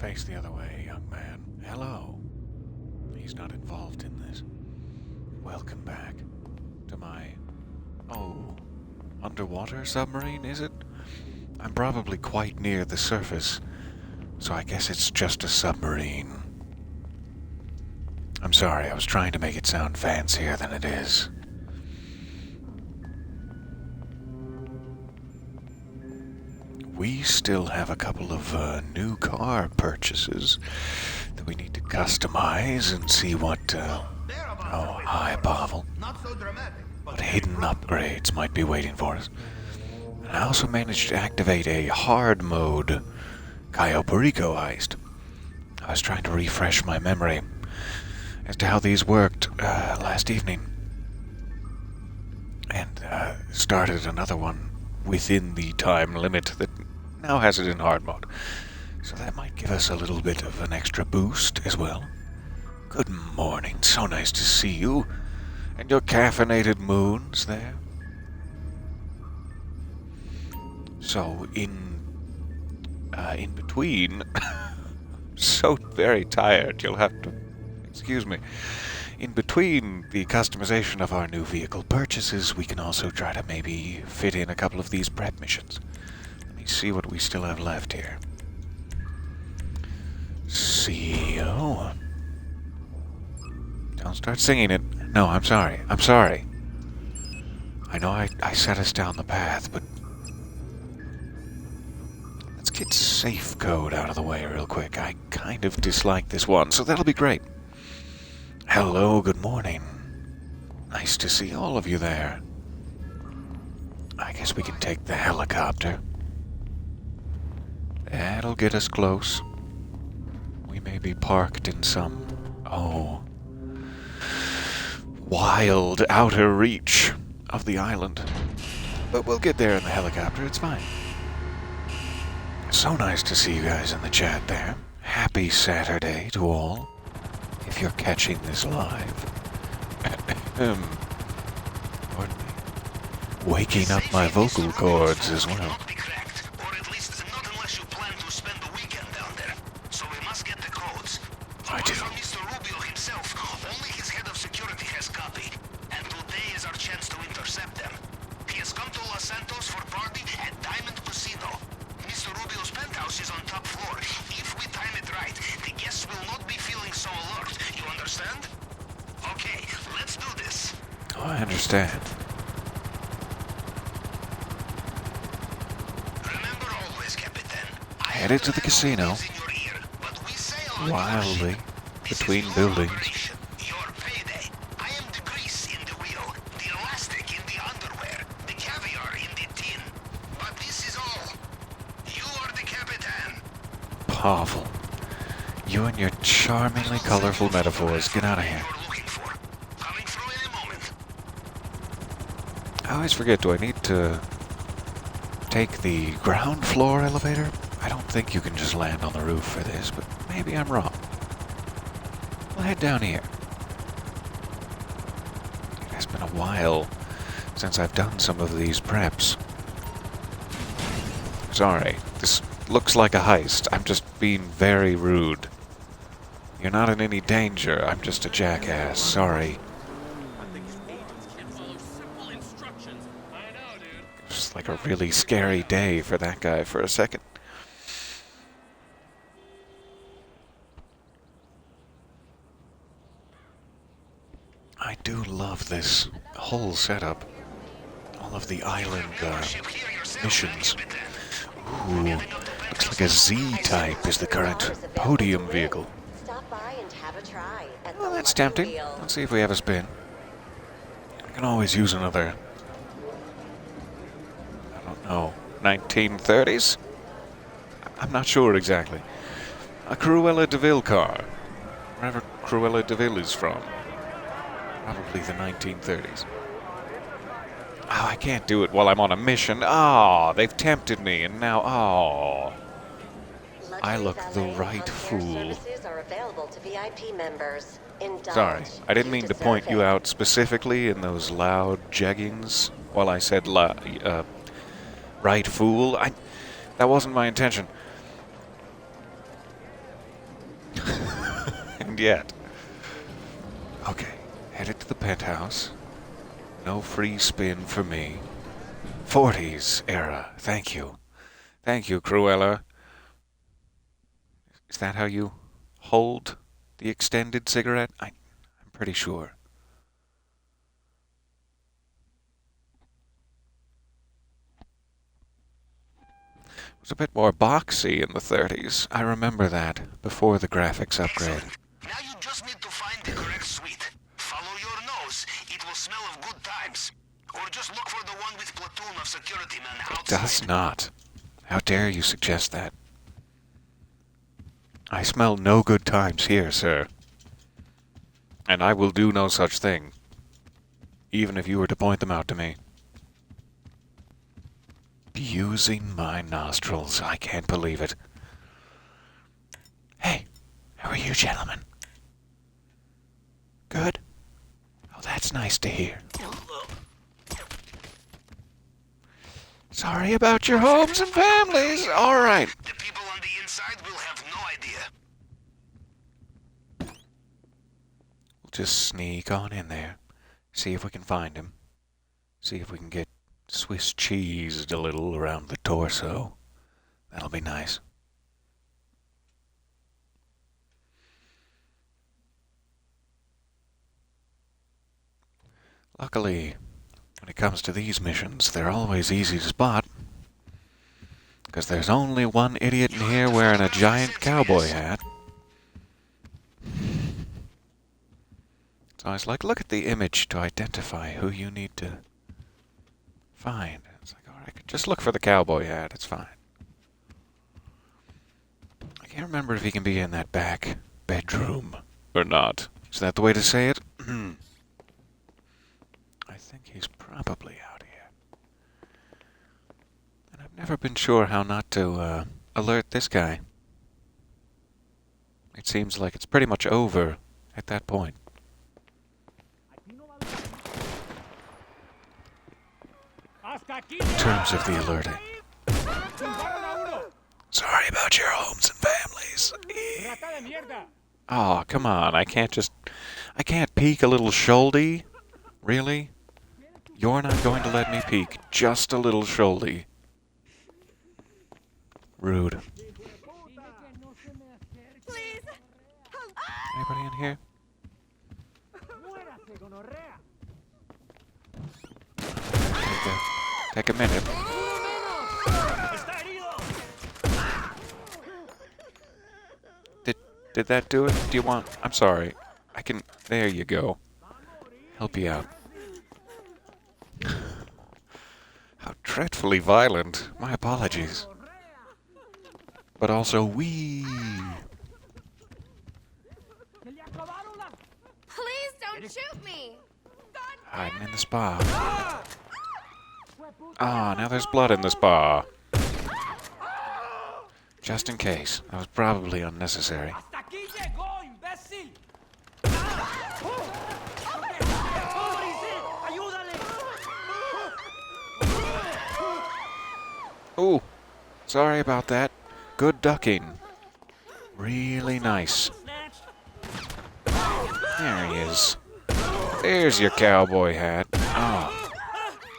Face the other way, young man. Hello. He's not involved in this. Welcome back to my... Oh, underwater submarine, is it? I'm probably quite near the surface, so I guess it's just a submarine. I'm sorry, I was trying to make it sound fancier than it is. We still have a couple of new car purchases that we need to customize and see what, hi, Pavel. What hidden upgrades might be waiting for us. And I also managed to activate a hard mode Cayo Perico heist. I was trying to refresh my memory as to how these worked last evening. And started another one within the time limit that now has it in hard mode. So that might give us a little bit of an extra boost as well. Good morning, so nice to see you. And your caffeinated moons there. So in between, so very tired, you'll have to, excuse me. In between the customization of our new vehicle purchases, we can also try to maybe fit in a couple of these prep missions. Let me see what we still have left here. CEO. Don't start singing it. No, I'm sorry. I'm sorry. I know I set us down the path, but let's get safe code out of the way real quick. I kind of dislike this one, so that'll be great. Hello, good morning. Nice to see all of you there. I guess we can take the helicopter. That'll get us close. We may be parked in some, wild outer reach of the island. But we'll get there in the helicopter, it's fine. So nice to see you guys in the chat there. Happy Saturday to all. If you're catching this live. Pardon me. Waking up my vocal cords as well. I do. Mr. Rubio himself, only his head of security has copy, and today is our chance to intercept them. He has come to Los Santos for party at Diamond Casino. Mr. Rubio's penthouse is on top floor. If we time it right, the guests will not be feeling so alert. You understand? Okay, let's do this. Oh, I understand. Remember always, Captain. Headed to the casino. Wildly between buildings. Your payday. I am the grease in the wheel, the elastic in the underwear, the caviar in the tin. But this is all. You are the Capitan. Pavel, you and your charmingly colorful metaphors. Get out of here. I always forget, do I need to take the ground floor elevator? I don't think you can just land on the roof for this, but maybe I'm wrong. We'll head down here. It has been a while since I've done some of these preps. Sorry, this looks like a heist. I'm just being very rude. You're not in any danger. I'm just a jackass. Sorry. It's like a really scary day for that guy for a second. I do love this whole setup. All of the island missions. Ooh, looks like a Z-type is the current podium vehicle. Well, that's tempting. Let's see if we have a spin. I can always use another, I don't know, 1930s? I'm not sure exactly. A Cruella de Vil car. Wherever Cruella de Vil is from. Probably the 1930s. Oh, I can't do it while I'm on a mission. Oh, they've tempted me, and now, oh. I look the right fool. Sorry, I didn't mean to point you out specifically in those loud jeggings while I said right fool. That wasn't my intention. And yet. Okay, headed to the penthouse. No free spin for me. 40s era, thank you. Thank you, Cruella. Is that how you hold the extended cigarette? I'm pretty sure. It was a bit more boxy in the 30s. I remember that, before the graphics upgrade. Now you just need to find the correct suite. Follow your nose. It will smell of good times. Or just look for the one with platoon of security men outside. It does not. How dare you suggest that? I smell no good times here, sir. And I will do no such thing. Even if you were to point them out to me. Using my nostrils. I can't believe it. Hey, how are you, gentlemen? Good? Oh, that's nice to hear. Sorry about your homes and families. All right. The people on the inside will have no idea. We'll just sneak on in there. See if we can find him. See if we can get Swiss cheesed a little around the torso. That'll be nice. Luckily, when it comes to these missions, they're always easy to spot. Because there's only one idiot in here wearing a giant cowboy hat. So I was like, look at the image to identify who you need to find. It's like, alright, just look for the cowboy hat, it's fine. I can't remember if he can be in that back bedroom or not. Is that the way to say it? I think he's probably out here. And I've never been sure how not to alert this guy. It seems like it's pretty much over at that point. In terms of the alerting. Sorry about your homes and families. Oh, come on. I can't peek a little shouldy? Really? You're not going to let me peek just a little shouldy. Rude. Anybody in here? Take a minute. Did that do it? Do you want... I'm sorry. I can... There you go. Help you out. How dreadfully violent. My apologies. But also, wee. Please don't shoot me! Hiding in the spa. Ah, now there's blood in the spa. Just in case. That was probably unnecessary. Ooh, sorry about that. Good ducking. Really nice. There he is. There's your cowboy hat. Oh.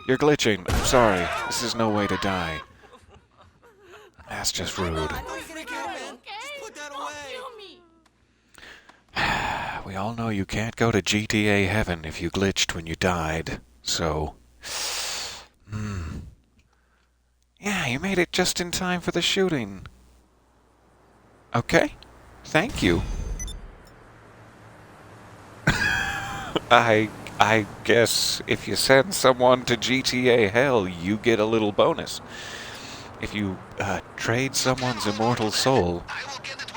You're glitching. I'm sorry. This is no way to die. That's just rude. We all know you can't go to GTA heaven if you glitched when you died. So... Yeah, you made it just in time for the shooting. Okay. Thank you. I guess if you send someone to GTA Hell, you get a little bonus. If you trade someone's immortal soul,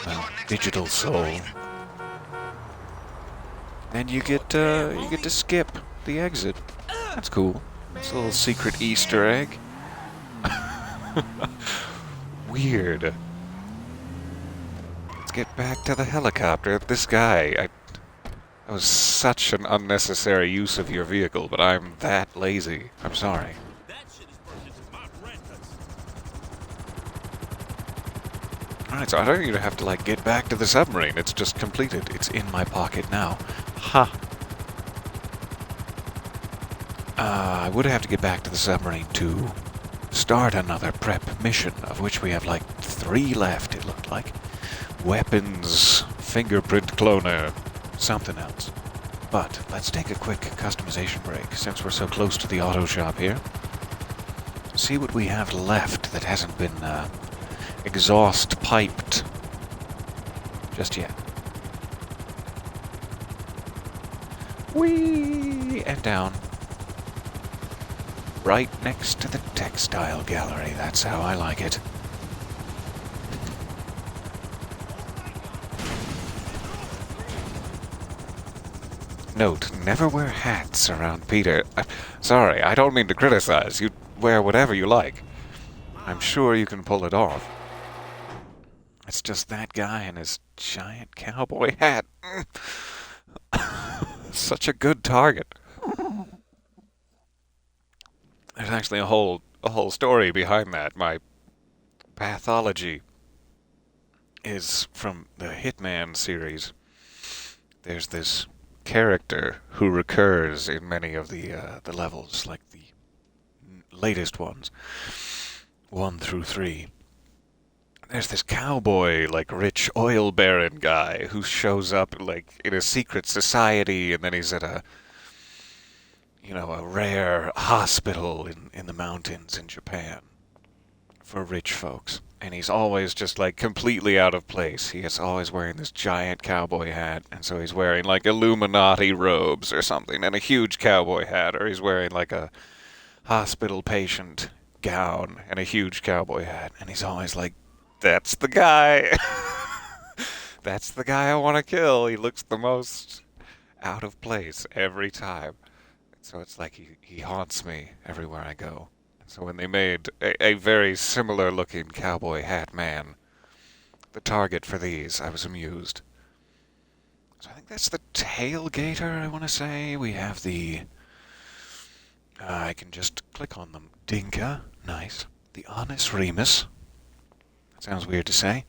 well, digital soul, then you get to skip the exit. That's cool. It's a little secret Easter egg. Weird. Let's get back to the helicopter. This guy, that was such an unnecessary use of your vehicle, but I'm that lazy. I'm sorry. Alright, so I don't even have to, like, get back to the submarine. It's just completed. It's in my pocket now. Ha! I would have to get back to the submarine to start another prep mission, of which we have, like, 3 left, it looked like. Weapons, fingerprint cloner, something else. But let's take a quick customization break, since we're so close to the auto shop here. See what we have left that hasn't been, exhaust piped just yet. Whee! And down. Right next to the textile gallery. That's how I like it. Note, never wear hats around Peter. Sorry, I don't mean to criticize. You wear whatever you like. I'm sure you can pull it off. It's just that guy and his giant cowboy hat. Such a good target. There's actually a whole story behind that. My pathology is from the Hitman series. There's this character who recurs in many of the levels, like the latest ones, 1 through 3. There's this cowboy, like, rich oil baron guy who shows up, like, in a secret society, and then he's at a rare hospital in the mountains in Japan for rich folks. And he's always just, like, completely out of place. He is always wearing this giant cowboy hat, and so he's wearing, like, Illuminati robes or something, and a huge cowboy hat, or he's wearing, like, a hospital patient gown and a huge cowboy hat, and he's always like, that's the guy. That's the guy I want to kill. He looks the most out of place every time. So it's like he haunts me everywhere I go. So when they made a very similar looking cowboy hat man the target for these, I was amused. So I think that's the tailgater, I want to say. We have the... I can just click on them. Dinka, nice. The Honest Remus. That sounds weird to say.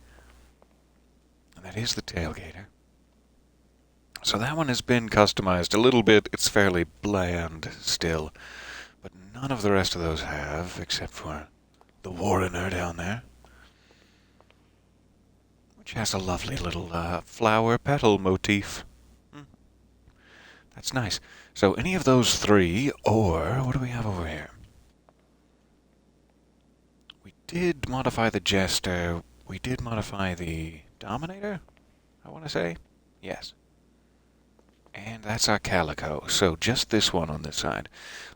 And that is the tailgater. So that one has been customized a little bit. It's fairly bland still. But none of the rest of those have, except for the Warrener down there, which has a lovely little flower petal motif. That's nice. So any of those 3, or what do we have over here? We did modify the Jester. We did modify the Dominator, I want to say. Yes. And that's our Calico. So just this one on this side.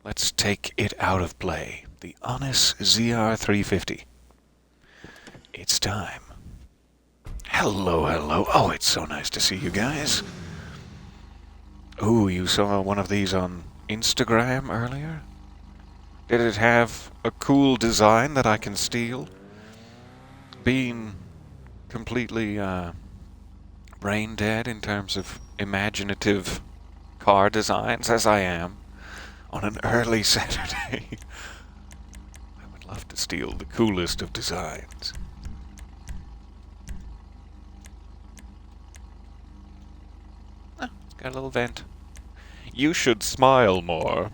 Let's take it out of play. The Honest ZR350. It's time. Hello, hello. Oh, it's so nice to see you guys. Ooh, you saw one of these on Instagram earlier? Did it have a cool design that I can steal? Being completely brain dead in terms of imaginative car designs, as I am, on an early Saturday, I would love to steal the coolest of designs. It's got a little vent. You should smile more.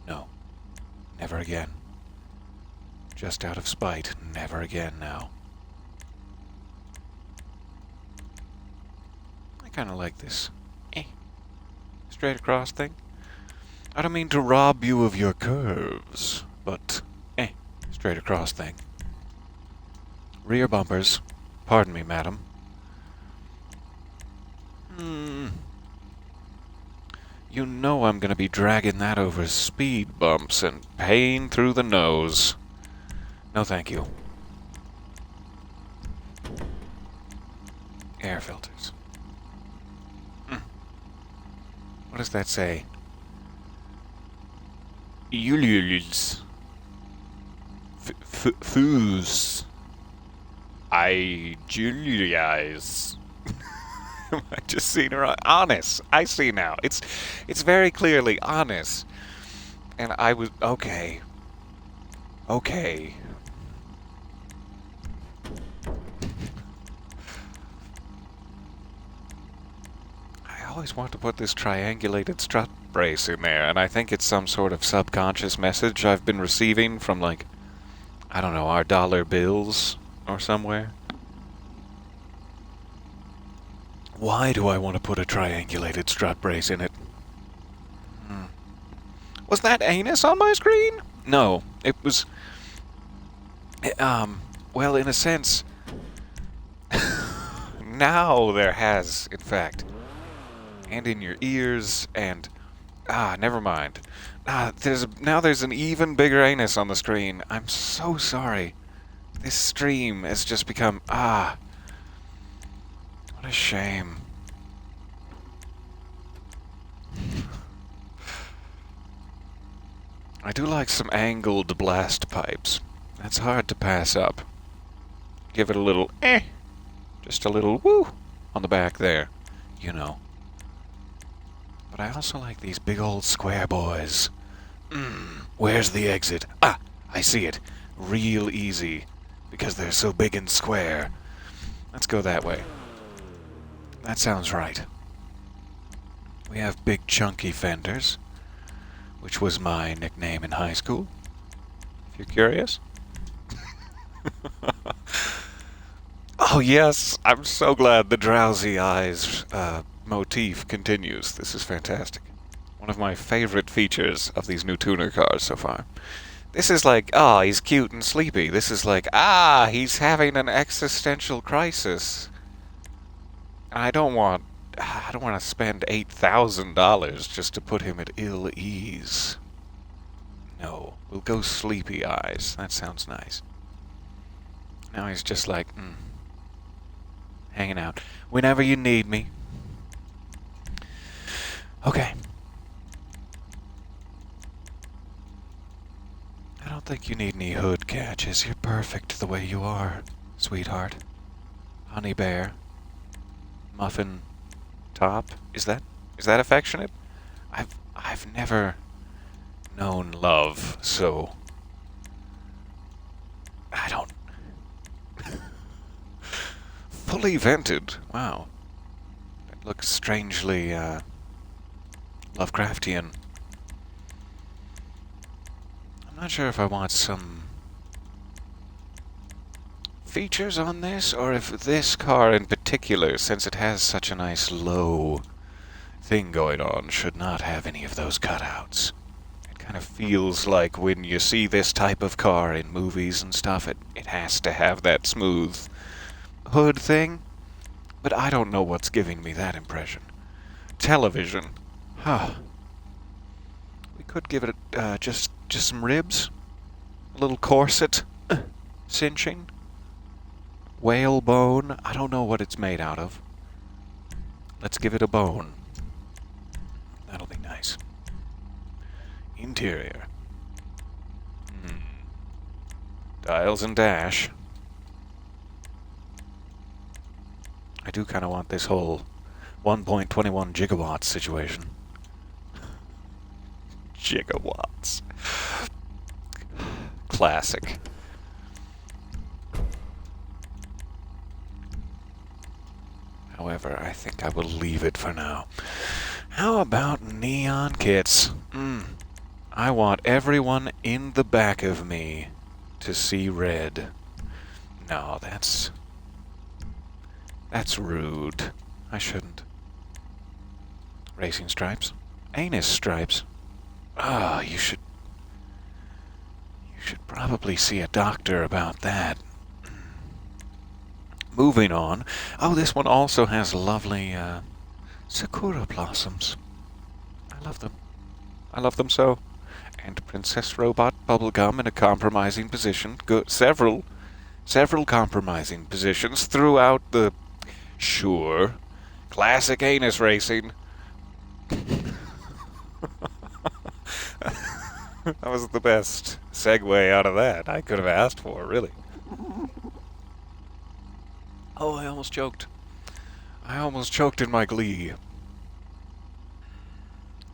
No. Never again. Just out of spite, never again now. I kind of like this. Straight across thing. I don't mean to rob you of your curves, but straight across thing. Rear bumpers. Pardon me, madam. You know I'm gonna be dragging that over speed bumps and paying through the nose. No thank you. Air filters. What does that say? Yulius. Foos. I Julius. I just seen her on honest. I see now. It's very clearly honest. And I was okay. always want to put this triangulated strut brace in there, and I think it's some sort of subconscious message I've been receiving from, like, I don't know, our dollar bills or somewhere. Why do I want to put a triangulated strut brace in it? Was that anus on my screen? No, it was... well, in a sense... now there has, in fact. And in your ears, and... never mind. Now there's an even bigger anus on the screen. I'm so sorry. This stream has just become... what a shame. I do like some angled blast pipes. That's hard to pass up. Give it a little just a little woo on the back there, you know. But I also like these big old square boys. Where's the exit? I see it. Real easy, because they're so big and square. Let's go that way. That sounds right. We have big chunky fenders, which was my nickname in high school, if you're curious. Oh yes, I'm so glad the drowsy eyes motif continues. This is fantastic. One of my favorite features of these new tuner cars so far. This is like, he's cute and sleepy. This is like, he's having an existential crisis. I don't want to spend $8,000 just to put him at ill ease. No, we'll go sleepy eyes. That sounds nice. Now he's just like, hanging out. Whenever you need me. Okay. I don't think you need any hood catches. You're perfect the way you are, sweetheart. Honey bear. Muffin top. Is that affectionate? I've never known love, so I don't. Fully vented. Wow. That looks strangely Lovecraftian. I'm not sure if I want some features on this, or if this car in particular, since it has such a nice low thing going on, should not have any of those cutouts. It kind of feels like when you see this type of car in movies and stuff, it has to have that smooth hood thing, but I don't know what's giving me that impression. Television. We could give it just some ribs, a little corset, cinching. Whalebone. I don't know what it's made out of. Let's give it a bone. That'll be nice. Interior. Dials and dash. I do kind of want this whole 1.21 gigawatts situation. Gigawatts. Classic. However, I think I will leave it for now. How about neon kits? I want everyone in the back of me to see red. No, that's rude. I shouldn't. Racing stripes? Anus stripes? You should probably see a doctor about that. Moving on. Oh, this one also has lovely sakura blossoms. I love them. I love them so. And Princess Robot bubblegum in a compromising position. Good. Several compromising positions throughout the... Sure. Classic anus racing. That was the best segue out of that I could have asked for, really. Oh, I almost choked. I almost choked in my glee.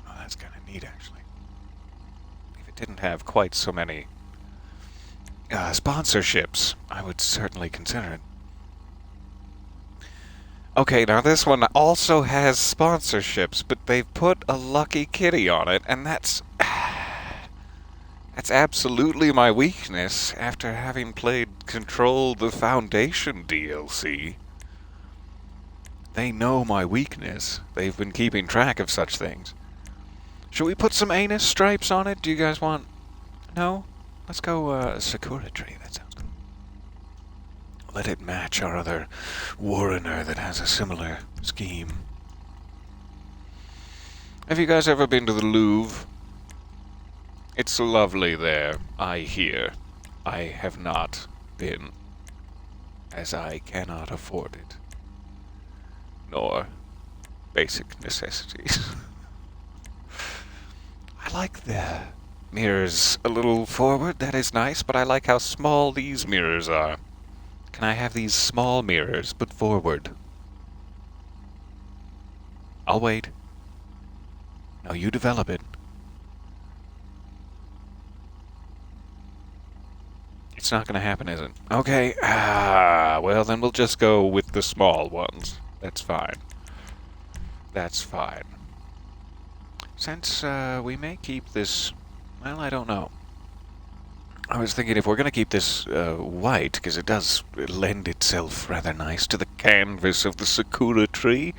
Oh, that's kind of neat, actually. If it didn't have quite so many sponsorships, I would certainly consider it. Okay, now this one also has sponsorships, but they've put a lucky kitty on it, and that's absolutely my weakness after having played Control the Foundation DLC. They know my weakness. They've been keeping track of such things. Should we put some anus stripes on it? Do you guys want... No? Let's go, Sakura tree. That sounds cool. Let it match our other Warrener that has a similar scheme. Have you guys ever been to the Louvre? It's lovely there, I hear. I have not been, as I cannot afford it. Nor basic necessities. I like the mirrors a little forward, that is nice, but I like how small these mirrors are. Can I have these small mirrors, but forward? I'll wait. No, you develop it. It's not going to happen, is it? Okay, well then we'll just go with the small ones. That's fine. That's fine. Since we may keep this... Well, I don't know. I was thinking if we're going to keep this white, because it does lend itself rather nice to the canvas of the Sakura tree,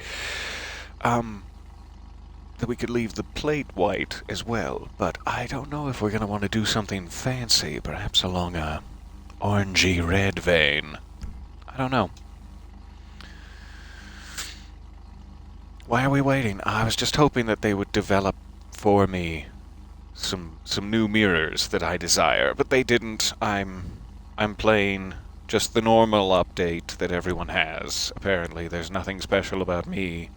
that we could leave the plate white as well. But I don't know if we're going to want to do something fancy, perhaps along a orangey red vein. I don't know. Why are we waiting? I was just hoping that they would develop for me some new mirrors that I desire, but they didn't. I'm playing just the normal update that everyone has. Apparently, there's nothing special about me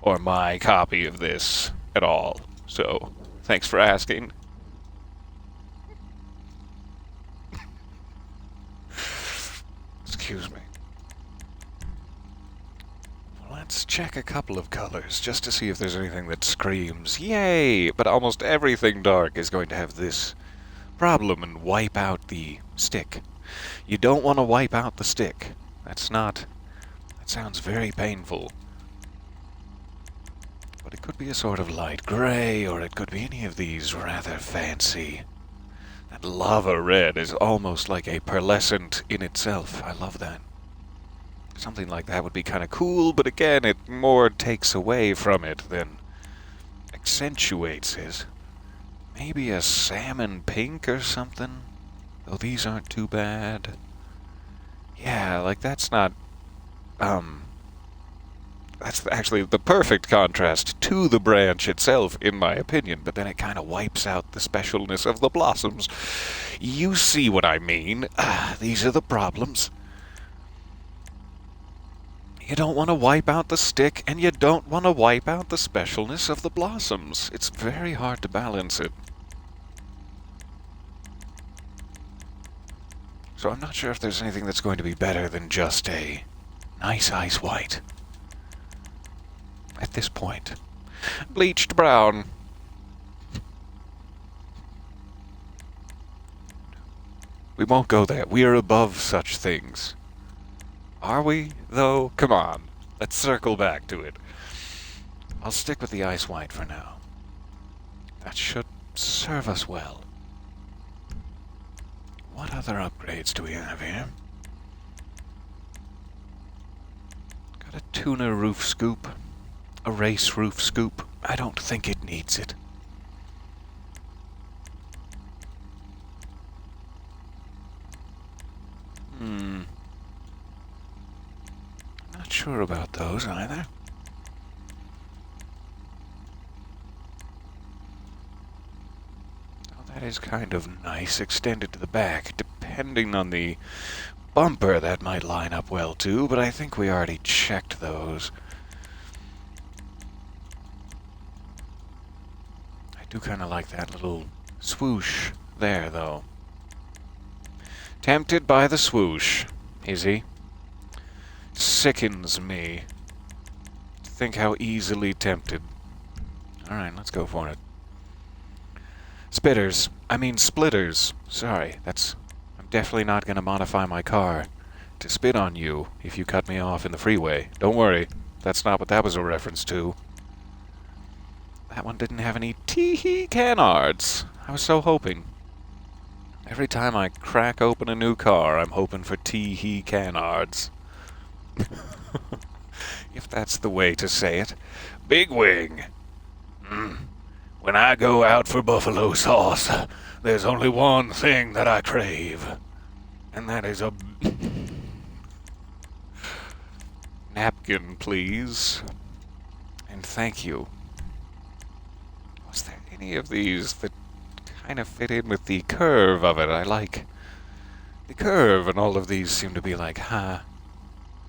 or my copy of this at all. So, thanks for asking. Excuse me. Let's check a couple of colors just to see if there's anything that screams, yay! But almost everything dark is going to have this problem and wipe out the stick. You don't want to wipe out the stick. That sounds very painful. But it could be a sort of light gray, or it could be any of these rather fancy. That lava red is almost like a pearlescent in itself. I love that. Something like that would be kind of cool, but again, it more takes away from it than accentuates it. Maybe a salmon pink or something? Though these aren't too bad. Yeah, like that's not... That's actually the perfect contrast to the branch itself, in my opinion, but then it kind of wipes out the specialness of the blossoms. You see what I mean. These are the problems. You don't want to wipe out the stick, and you don't want to wipe out the specialness of the blossoms. It's very hard to balance it. So I'm not sure if there's anything that's going to be better than just a nice ice white. At this point. Bleached brown. We won't go there. We are above such things. Are we, though? Come on. Let's circle back to it. I'll stick with the ice white for now. That should serve us well. What other upgrades do we have here? Got a tuna roof scoop. A race roof scoop. I don't think it needs it. Not sure about those either. Oh, that is kind of nice, extended to the back. Depending on the bumper, that might line up well too, but I think we already checked those. I do kind of like that little swoosh there, though. Tempted by the swoosh, is he? Sickens me. Think how easily tempted. Alright, let's go for it. Splitters. Sorry, I'm definitely not going to modify my car to spit on you if you cut me off in the freeway. Don't worry, that's not what that was a reference to. That one didn't have any tee-hee canards. I was so hoping. Every time I crack open a new car, I'm hoping for tee-hee canards. If that's the way to say it. Big Wing. When I go out for buffalo sauce, there's only one thing that I crave. And that is a... napkin, please. And thank you. Was there any of these that kind of fit in with the curve of it? I like the curve, and all of these seem to be like,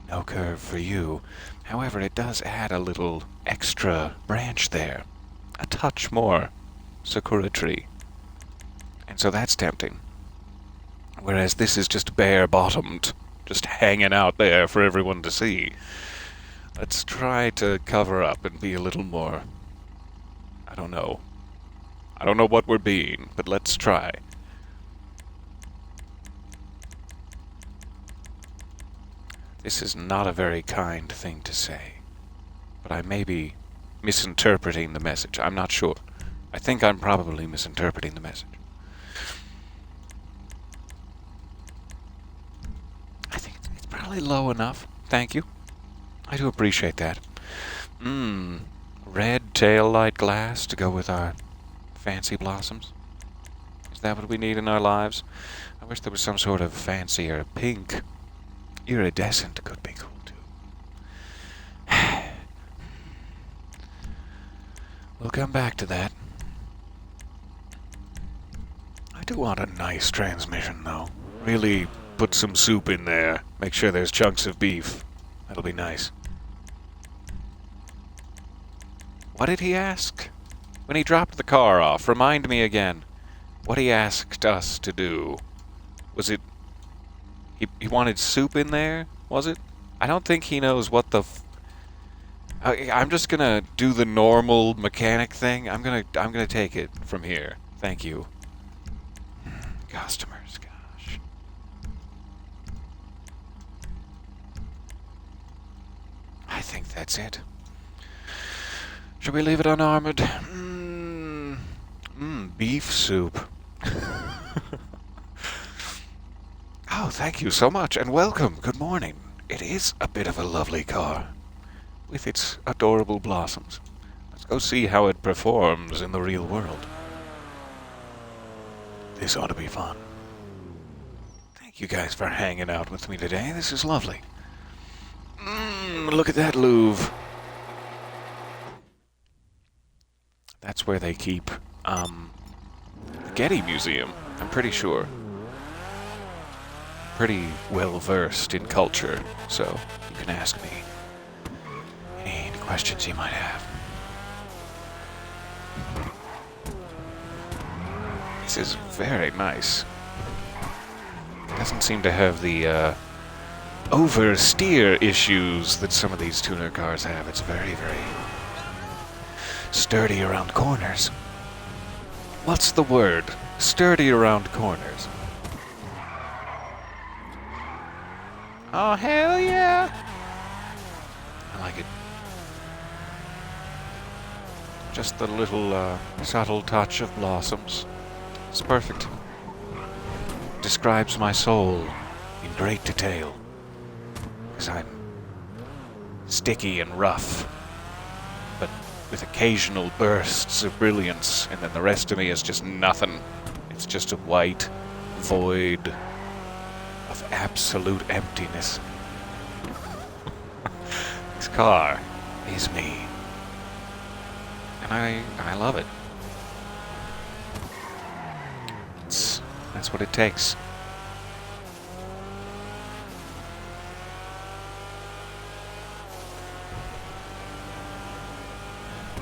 no curve for you. However, it does add a little extra branch there. A touch more Sakura tree. And so that's tempting. Whereas this is just bare-bottomed, just hanging out there for everyone to see. Let's try to cover up and be a little more... I don't know. I don't know what we're being, but let's try. This is not a very kind thing to say, but I may be misinterpreting the message. I'm not sure. I think I'm probably misinterpreting the message. I think it's probably low enough. Thank you. I do appreciate that. Red tail light glass to go with our fancy blossoms. Is that what we need in our lives? I wish there was some sort of fancier pink. Iridescent could be cool too. We'll come back to that. I do want a nice transmission though. Really put some soup in there. Make sure there's chunks of beef. That'll be nice. What did he ask? When he dropped the car off, remind me again. What he asked us to do. Was it... He wanted soup in there, was it? I don't think he knows what the... I'm just gonna do the normal mechanic thing. I'm gonna take it from here. Thank you. Customers, gosh. I think that's it. Should we leave it unarmored? Beef soup. Oh, thank you so much, and welcome. Good morning. It is a bit of a lovely car, with its adorable blossoms. Let's go see how it performs in the real world. This ought to be fun. Thank you guys for hanging out with me today. This is lovely. Look at that Louvre. That's where they keep, the Getty Museum, I'm pretty sure. Pretty well versed in culture, so you can ask me any questions you might have. This is very nice. Doesn't seem to have the oversteer issues that some of these tuner cars have. It's very, very sturdy around corners. What's the word? Sturdy around corners. Oh, hell yeah! I like it. Just the little subtle touch of blossoms. It's perfect. Describes my soul in great detail. Because I'm sticky and rough, but with occasional bursts of brilliance, and then the rest of me is just nothing. It's just a white void of absolute emptiness. This car is me. And I love it. That's what it takes.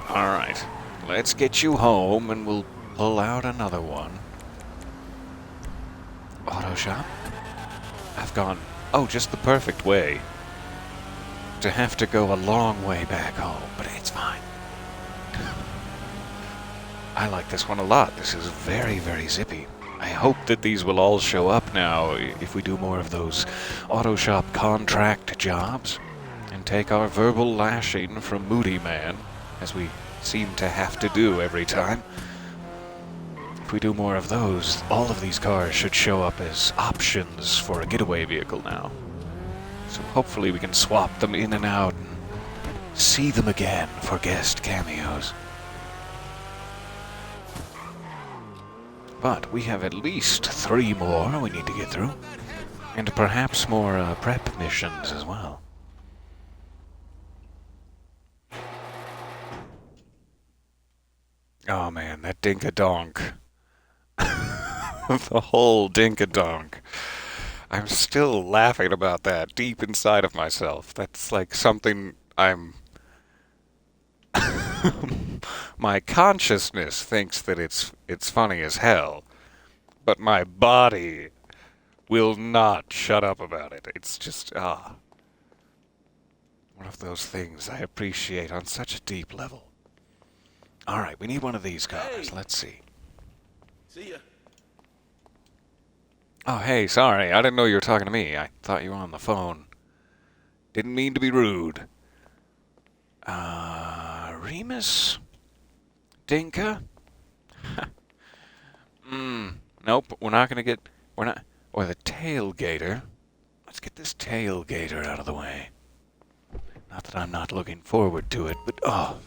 Alright, let's get you home and we'll pull out another one. Auto shop? I've gone, just the perfect way to have to go a long way back home, but it's fine. I like this one a lot. This is very, very zippy. I hope that these will all show up now if we do more of those auto shop contract jobs and take our verbal lashing from Moody Man, as we seem to have to do every time. If we do more of those, all of these cars should show up as options for a getaway vehicle now. So hopefully we can swap them in and out and see them again for guest cameos. But we have at least 3 more we need to get through. And perhaps more prep missions as well. Oh man, that dink-a-donk. The whole dink-a-donk. I'm still laughing about that deep inside of myself. That's like something I'm... My consciousness thinks that it's funny as hell, but my body will not shut up about it. It's just, one of those things I appreciate on such a deep level. Alright, we need one of these cars. Hey. Let's see. See ya. Oh, hey, sorry. I didn't know you were talking to me. I thought you were on the phone. Didn't mean to be rude. Remus? Dinka? Nope, we're not gonna get... We're not... Or the tailgater. Let's get this tailgater out of the way. Not that I'm not looking forward to it, but... Oh.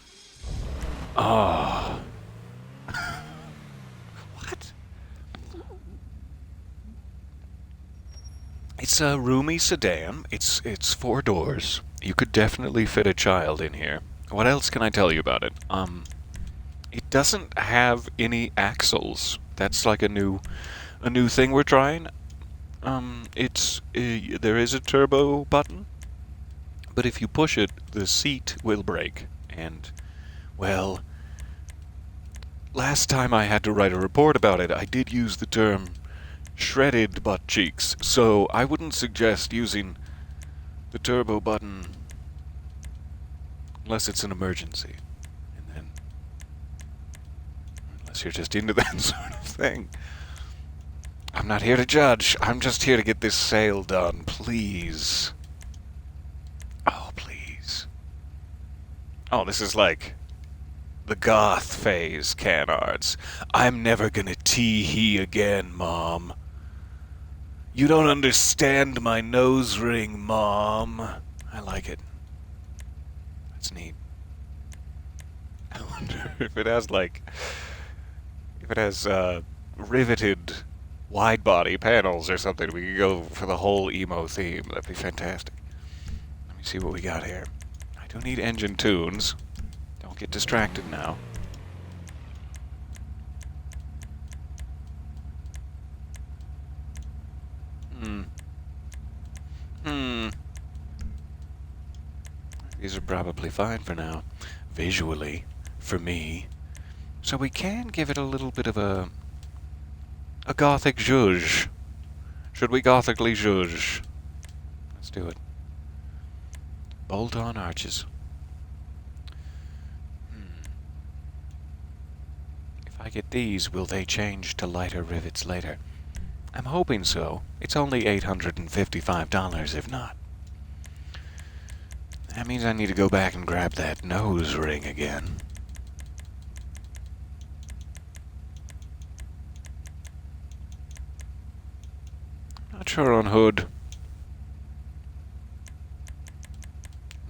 What? It's a roomy sedan. It's 4 doors. You could definitely fit a child in here. What else can I tell you about it? It doesn't have any axles. That's like a new thing we're trying. There is a turbo button, but if you push it, the seat will break. And, well, last time I had to write a report about it, I did use the term shredded butt cheeks, so I wouldn't suggest using the turbo button unless it's an emergency. And then, unless you're just into that sort of thing. I'm not here to judge. I'm just here to get this sale done, please. Oh, please. Oh, this is like the goth phase canards. I'm never gonna tee-hee again, Mom. You don't understand my nose ring, Mom. I like it. That's neat. I wonder if it has, like... If it has, riveted wide-body panels or something. We could go for the whole emo theme. That'd be fantastic. Let me see what we got here. I do need engine tunes. Don't get distracted now. These are probably fine for now, visually, for me. So we can give it a little bit of a gothic zhuzh. Should we gothically zhuzh? Let's do it. Bolt-on arches. If I get these, will they change to lighter rivets later? I'm hoping so. It's only $855 if not. That means I need to go back and grab that nose ring again. Not sure on hood.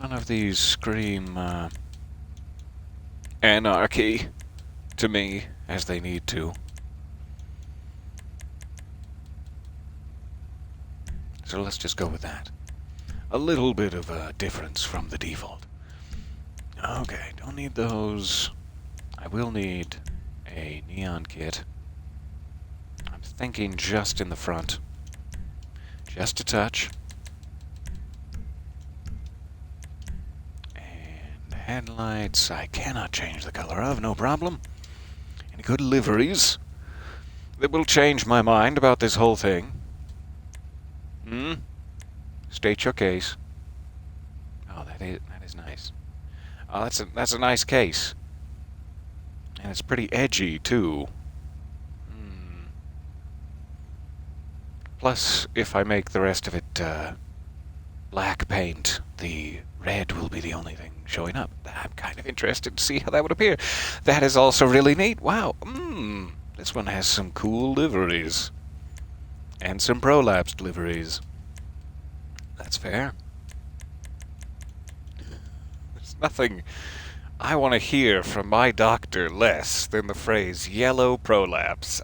None of these scream anarchy to me as they need to. So let's just go with that. A little bit of a difference from the default. Okay, don't need those. I will need a neon kit. I'm thinking just in the front. Just a touch. And headlights, I cannot change the color of, no problem. Any good liveries that will change my mind about this whole thing? State your case. Oh, that is nice. Oh, that's a nice case. And it's pretty edgy, too. Plus, if I make the rest of it black paint, the red will be the only thing showing up. I'm kind of interested to see how that would appear. That is also really neat. Wow. This one has some cool liveries. And some prolapsed liveries. That's fair. There's nothing I want to hear from my doctor less than the phrase yellow prolapse.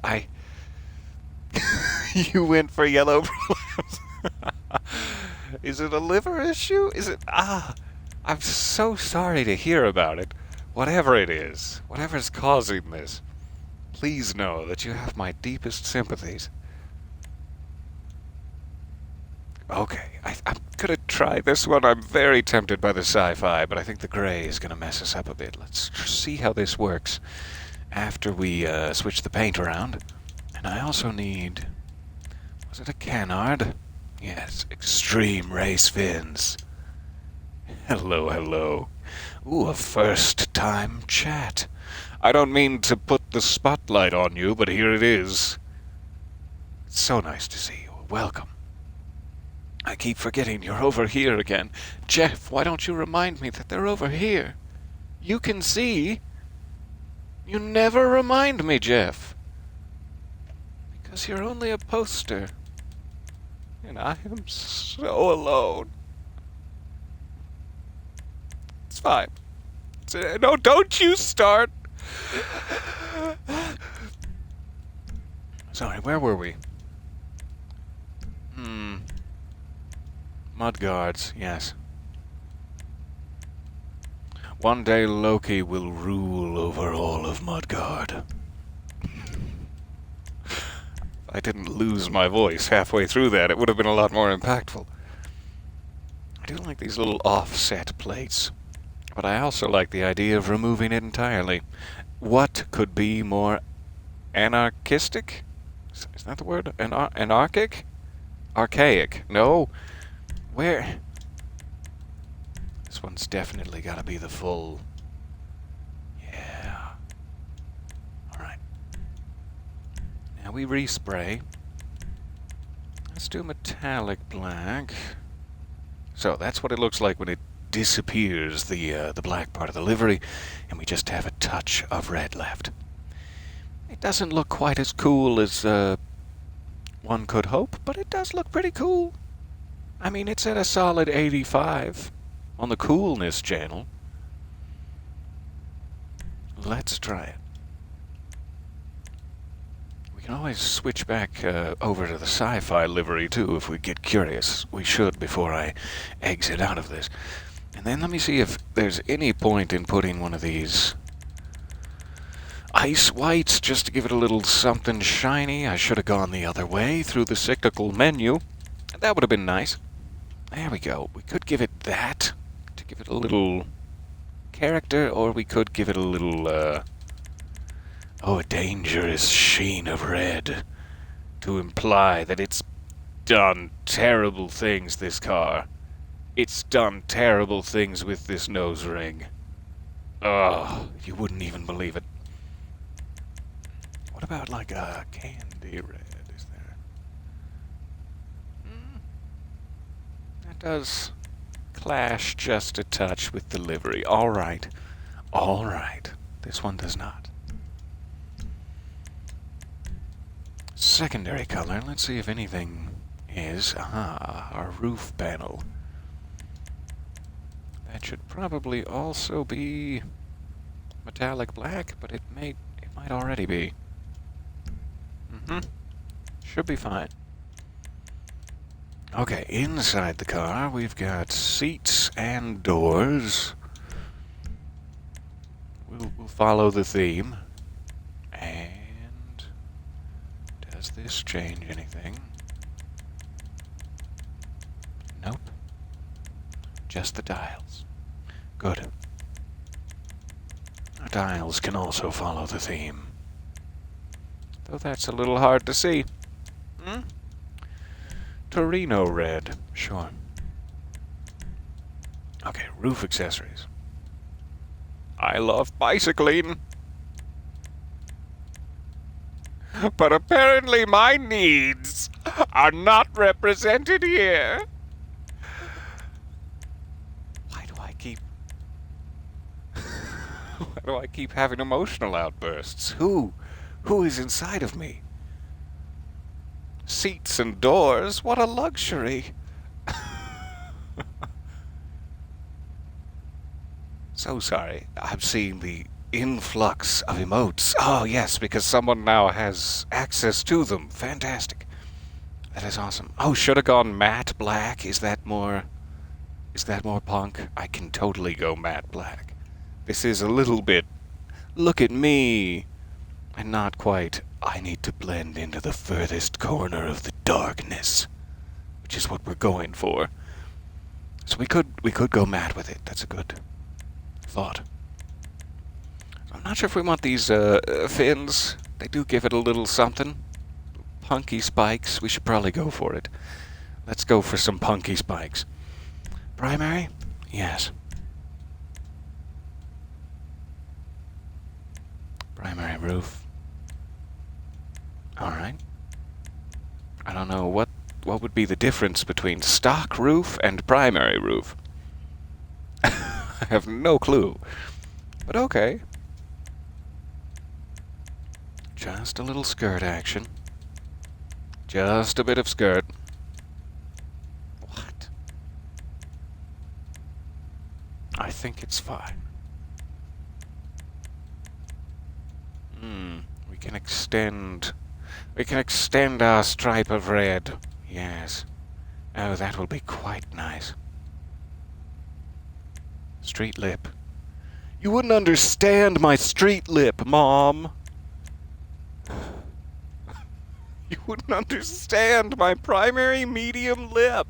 You went for yellow prolapse? Is it a liver issue? Is it... I'm so sorry to hear about it. Whatever it is, whatever's causing this, please know that you have my deepest sympathies. Okay, I'm gonna try this one. I'm very tempted by the sci-fi, but I think the gray is gonna mess us up a bit. Let's see how this works after we switch the paint around. And I also need... Was it a canard? Yes, extreme race fins. Hello, hello. Ooh, a first-time chat. I don't mean to put the spotlight on you, but here it is. It's so nice to see you. Welcome. I keep forgetting you're over here again. Jeff, why don't you remind me that they're over here? You can see. You never remind me, Jeff. Because you're only a poster. And I am so alone. It's fine. No, don't you start. Sorry, where were we? Mudguards, yes. One day Loki will rule over all of Mudguard. I didn't lose my voice halfway through that. It would have been a lot more impactful. I do like these little offset plates, but I also like the idea of removing it entirely. What could be more anarchistic? Is that the word? Anarchic? Archaic. No. Where? This one's definitely got to be the full... Yeah. Alright. Now we respray. Let's do metallic black. So that's what it looks like when it disappears, the black part of the livery, and we just have a touch of red left. It doesn't look quite as cool as one could hope, but it does look pretty cool. I mean, it's at a solid 85 on the coolness channel. Let's try it. We can always switch back over to the sci-fi livery, too, if we get curious. We should before I exit out of this. And then let me see if there's any point in putting one of these ice whites just to give it a little something shiny. I should have gone the other way through the cyclical menu. That would have been nice. There we go. We could give it that to give it a little character, or we could give it a little, a dangerous sheen of red to imply that it's done terrible things, this car. It's done terrible things with this nose ring. Oh, you wouldn't even believe it. What about like a candy red? Is there? That does clash just a touch with the livery. All right. All right. This one does not. Secondary color. Let's see if anything is. Aha, our roof panel. That should probably also be metallic black, but it might already be. Should be fine. Okay, inside the car we've got seats and doors. We'll follow the theme. And does this change anything? Nope. Just the dials. Good. Our dials can also follow the theme. Though that's a little hard to see. Torino red. Sure. Okay, roof accessories. I love bicycling. But apparently my needs are not represented here. Why do I keep... Why do I keep having emotional outbursts? Who is inside of me? Seats and doors, what a luxury. So sorry, I'm seeing the influx of emotes. Oh yes, because someone now has access to them. Fantastic. That is awesome. Oh, should have gone matte black. Is that more punk? I can totally go matte black. This is a little bit, look at me, and not quite, I need to blend into the furthest corner of the darkness, which is what we're going for. So we could go matte with it. That's a good thought. I'm not sure if we want these fins. They do give it a little something. Punky spikes. We should probably go for it. Let's go for some punky spikes. Primary? Yes. Primary roof. Alright. I don't know what would be the difference between stock roof and primary roof. I have no clue. But okay. Just a little skirt action. Just a bit of skirt. What? I think it's fine. We can extend our stripe of red. Yes. Oh, that will be quite nice. Street lip. You wouldn't understand my street lip, Mom. You wouldn't understand my primary medium lip.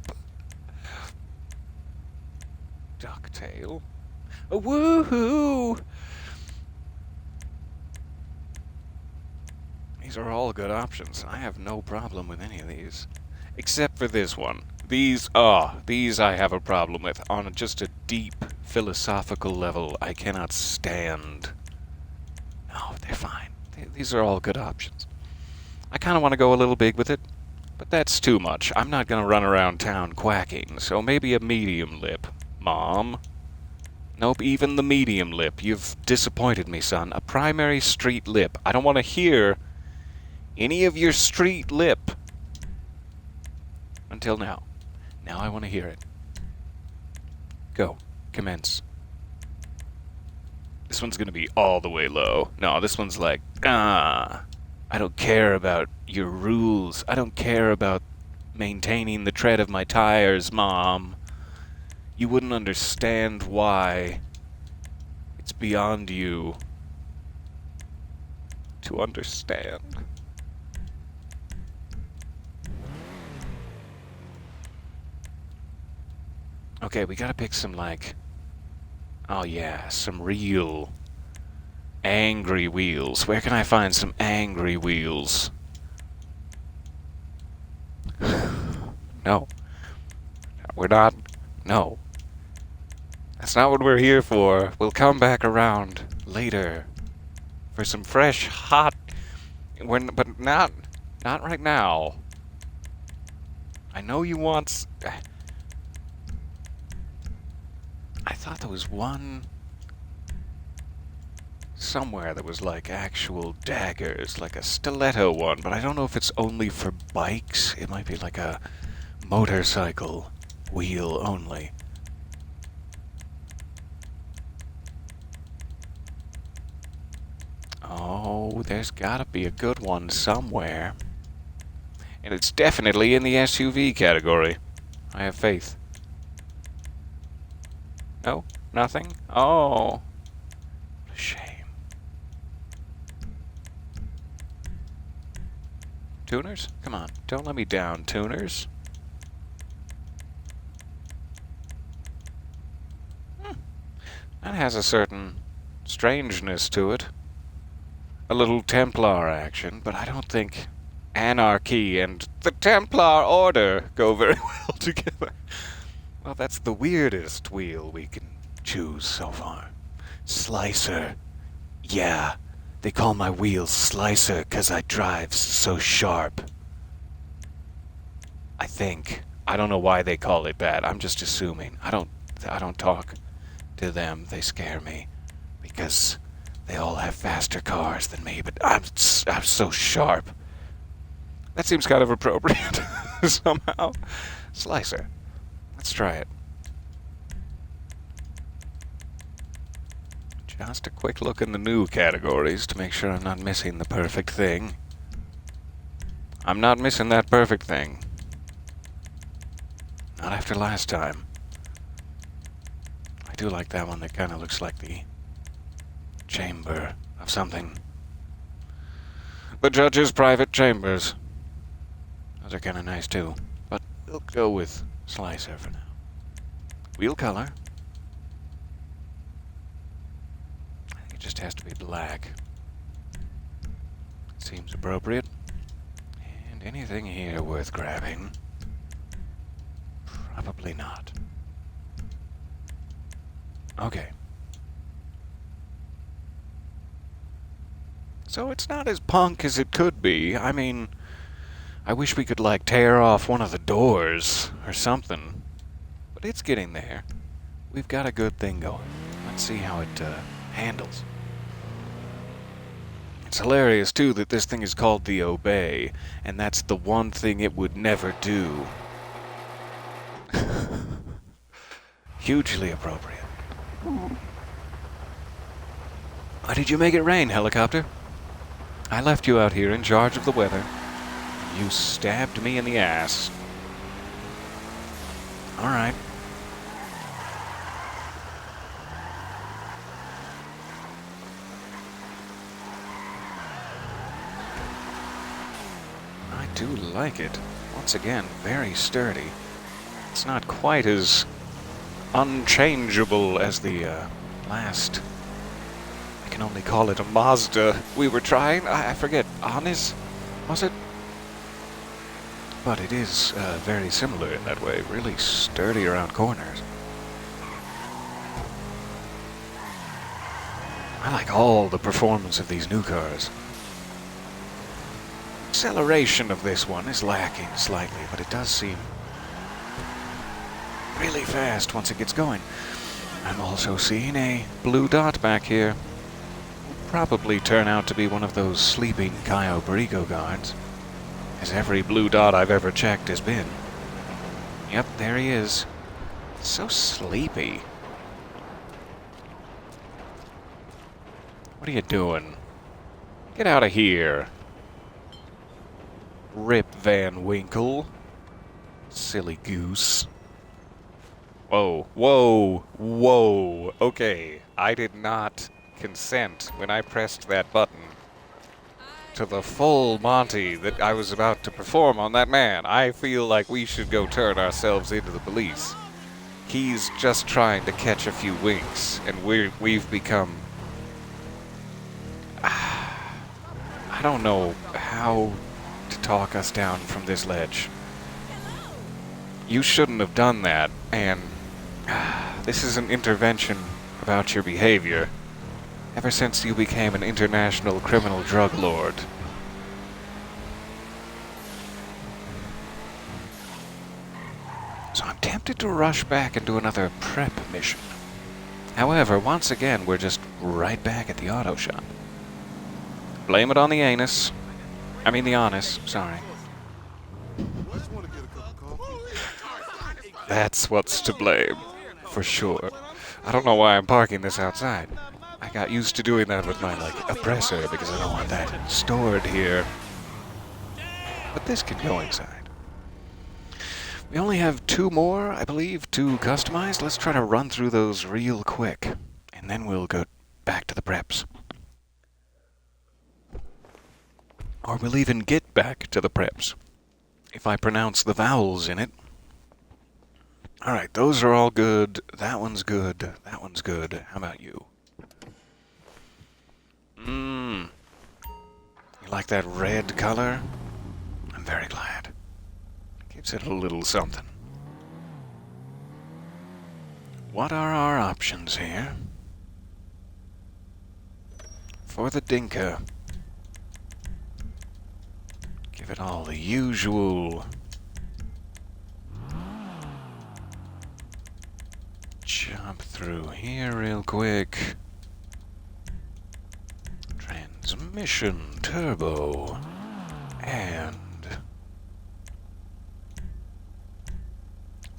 Ducktail. Oh, woohoo! These are all good options. I have no problem with any of these. Except for this one. These I have a problem with. On just a deep philosophical level, I cannot stand. No, they're fine. These are all good options. I kind of want to go a little big with it, but that's too much. I'm not going to run around town quacking, so maybe a medium lip. Mom? Nope, even the medium lip. You've disappointed me, son. A primary street lip. I don't want to hear any of your street lip until now. Now I want to hear it. Go. Commence. This one's going to be all the way low. No, this one's like, I don't care about your rules. I don't care about maintaining the tread of my tires, Mom. You wouldn't understand why. It's beyond you to understand. Okay, we gotta pick some, like... Oh yeah, some real... angry wheels. Where can I find some angry wheels? No. We're not... No. That's not what we're here for. We'll come back around later. For some fresh, hot... But not right now. I know you want... I thought there was one... somewhere that was like actual daggers, like a stiletto one, but I don't know if it's only for bikes. It might be like a motorcycle wheel only. Oh, there's gotta be a good one somewhere. And it's definitely in the SUV category. I have faith. No? Nothing? Oh. What a shame. Tuners? Come on. Don't let me down, tuners. That has a certain strangeness to it. A little Templar action, but I don't think anarchy and the Templar Order go very well together. Well, that's the weirdest wheel we can choose so far. Slicer. Yeah, they call my wheel Slicer 'cause I drive so sharp. I think. I don't know why they call it that. I'm just assuming. I don't talk to them. They scare me because they all have faster cars than me, but I'm so sharp. That seems kind of appropriate somehow. Slicer. Let's try it. Just a quick look in the new categories to make sure I'm not missing the perfect thing. I'm not missing that perfect thing. Not after last time. I do like that one that kind of looks like the chamber of something. The judge's private chambers. Those are kind of nice too. But we'll go with Slicer for now. Wheel color. I think it just has to be black. Seems appropriate. And anything here worth grabbing? Probably not. Okay. So it's not as punk as it could be. I mean, I wish we could, like, tear off one of the doors or something. But it's getting there. We've got a good thing going. Let's see how it handles. It's hilarious, too, that this thing is called the Obey, and that's the one thing it would never do. Hugely appropriate. Why did you make it rain, helicopter? I left you out here in charge of the weather. You stabbed me in the ass. Alright. I do like it. Once again, very sturdy. It's not quite as unchangeable as the last. I can only call it a Mazda. We were trying. I forget. Honest? Was it? But it is very similar in that way. Really sturdy around corners. I like all the performance of these new cars. Acceleration of this one is lacking slightly, but it does seem really fast once it gets going. I'm also seeing a blue dot back here. Will probably turn out to be one of those sleeping Cayo Perico guards, as every blue dot I've ever checked has been. Yep, there he is. So sleepy. What are you doing? Get out of here. Rip Van Winkle. Silly goose. Whoa, whoa, whoa. Okay, I did not consent when I pressed that button to the full Monty that I was about to perform on that man. I feel like we should go turn ourselves into the police. He's just trying to catch a few winks, and we've become... I don't know how to talk us down from this ledge. You shouldn't have done that, and this is an intervention about your behavior ever since you became an international criminal drug lord. So I'm tempted to rush back and do another prep mission. However, once again, we're just right back at the auto shop. Blame it on the anus. I mean the honest, sorry. That's what's to blame, for sure. I don't know why I'm parking this outside. I got used to doing that with my, oppressor because I don't want that stored here. But this can go inside. We only have 2 more, I believe, to customize. Let's try to run through those real quick, and then we'll go back to the preps. Or we'll even get back to the preps, if I pronounce the vowels in it. Alright, those are all good. That one's good. That one's good. How about you? You like that red color? I'm very glad. Gives it a little something. What are our options here? For the Dinka. Give it all the usual jump through here real quick. Transmission, turbo, and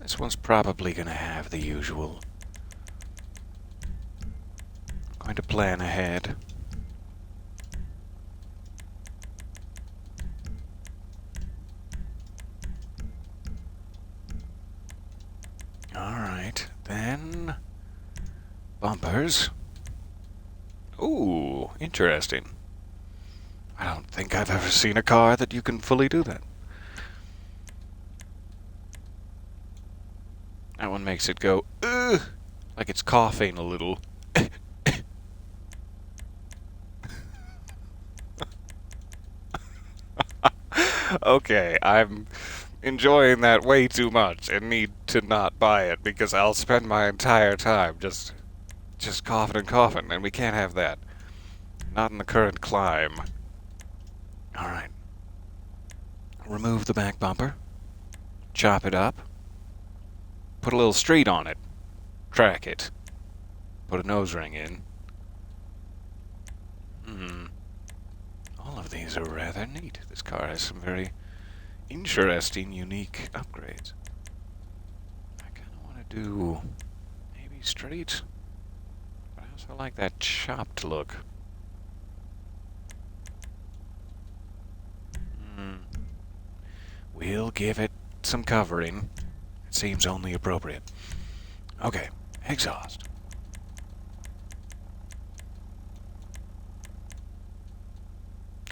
this one's probably going to have the usual. I'm going to plan ahead. Alright, then bumpers. Ooh, interesting. I don't think I've ever seen a car that you can fully do that. That one makes it go, ugh, like it's coughing a little. Okay, I'm enjoying that way too much and need to not buy it because I'll spend my entire time just coughing and coughing, and we can't have that. Not in the current climb. Alright. Remove the back bumper. Chop it up. Put a little street on it. Track it. Put a nose ring in. All of these are rather neat. This car has some very interesting, unique upgrades. I kind of want to do maybe street, but I also like that chopped look. We'll give it some covering. It seems only appropriate. Okay, exhaust.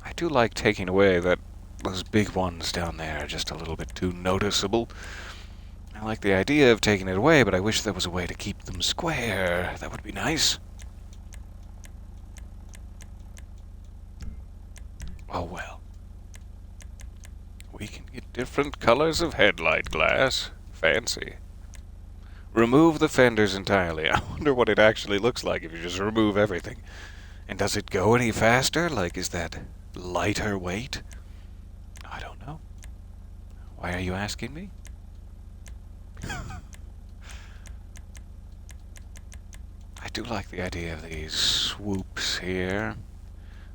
I do like taking away those big ones down there, just a little bit too noticeable. I like the idea of taking it away, but I wish there was a way to keep them square. That would be nice. Oh well. We can get different colors of headlight glass. Fancy. Remove the fenders entirely. I wonder what it actually looks like if you just remove everything. And does it go any faster? Like, is that lighter weight? I don't know. Why are you asking me? I do like the idea of these swoops here.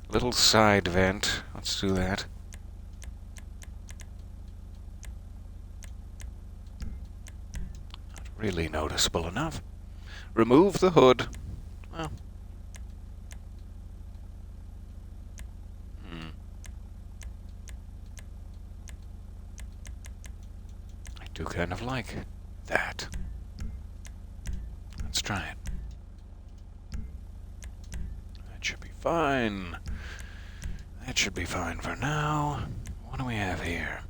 Little side vent. Let's do that. Not really noticeable enough. Remove the hood. Well. I do kind of like that. Let's try it. That should be fine. That should be fine for now. What do we have here?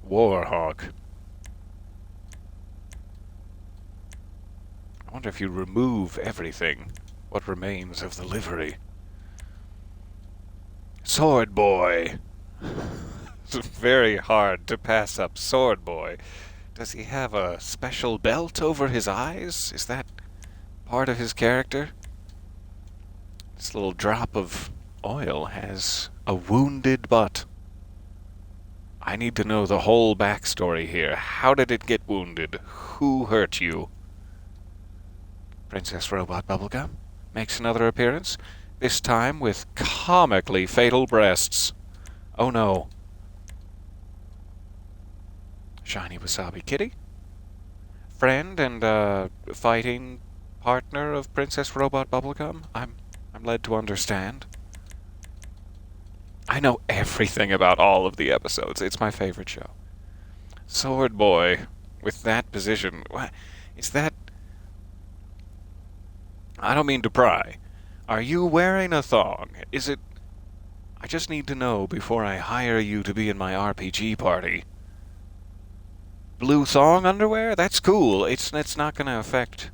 Warhawk. I wonder if you remove everything, what remains of the livery. Sword Boy. It's very hard to pass up Sword Boy. Does he have a special belt over his eyes? Is that part of his character? This little drop of oil has a wounded butt. I need to know the whole backstory here. How did it get wounded? Who hurt you? Princess Robot Bubblegum makes another appearance, this time with comically fatal breasts. Oh no. Shiny Wasabi Kitty? Friend and fighting partner of Princess Robot Bubblegum? I'm led to understand. I know everything about all of the episodes. It's my favorite show. Sword Boy, with that position. What? Is that... I don't mean to pry. Are you wearing a thong? Is it... I just need to know before I hire you to be in my RPG party. Blue thong underwear? That's cool. It's not going to affect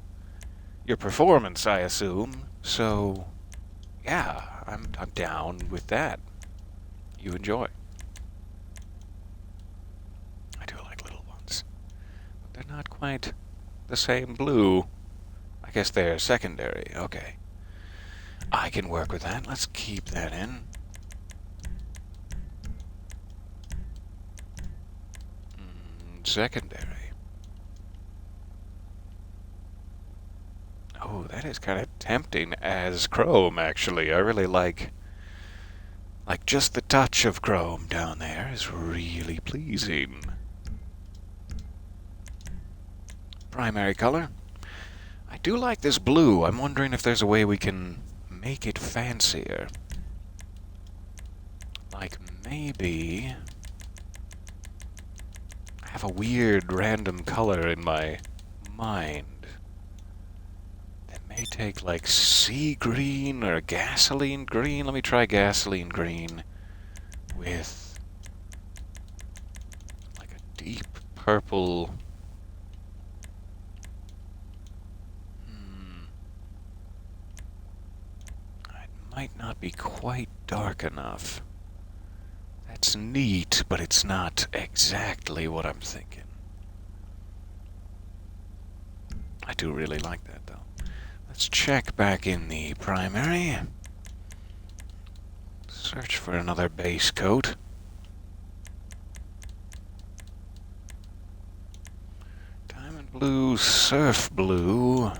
your performance, I assume. So, yeah, I'm down with that. You enjoy. I do like little ones. But they're not quite the same blue. I guess they're secondary. Okay. I can work with that. Let's keep that in. Secondary. Oh, that is kind of tempting as chrome, actually. I really like just the touch of chrome down there is really pleasing. Primary color. I do like this blue. I'm wondering if there's a way we can make it fancier. Like maybe I have a weird random color in my mind that may take like sea green or gasoline green. Let me try gasoline green with like a deep purple. It might not be quite dark enough. That's neat, but it's not exactly what I'm thinking. I do really like that, though. Let's check back in the primary. Search for another base coat. Diamond blue, surf blue.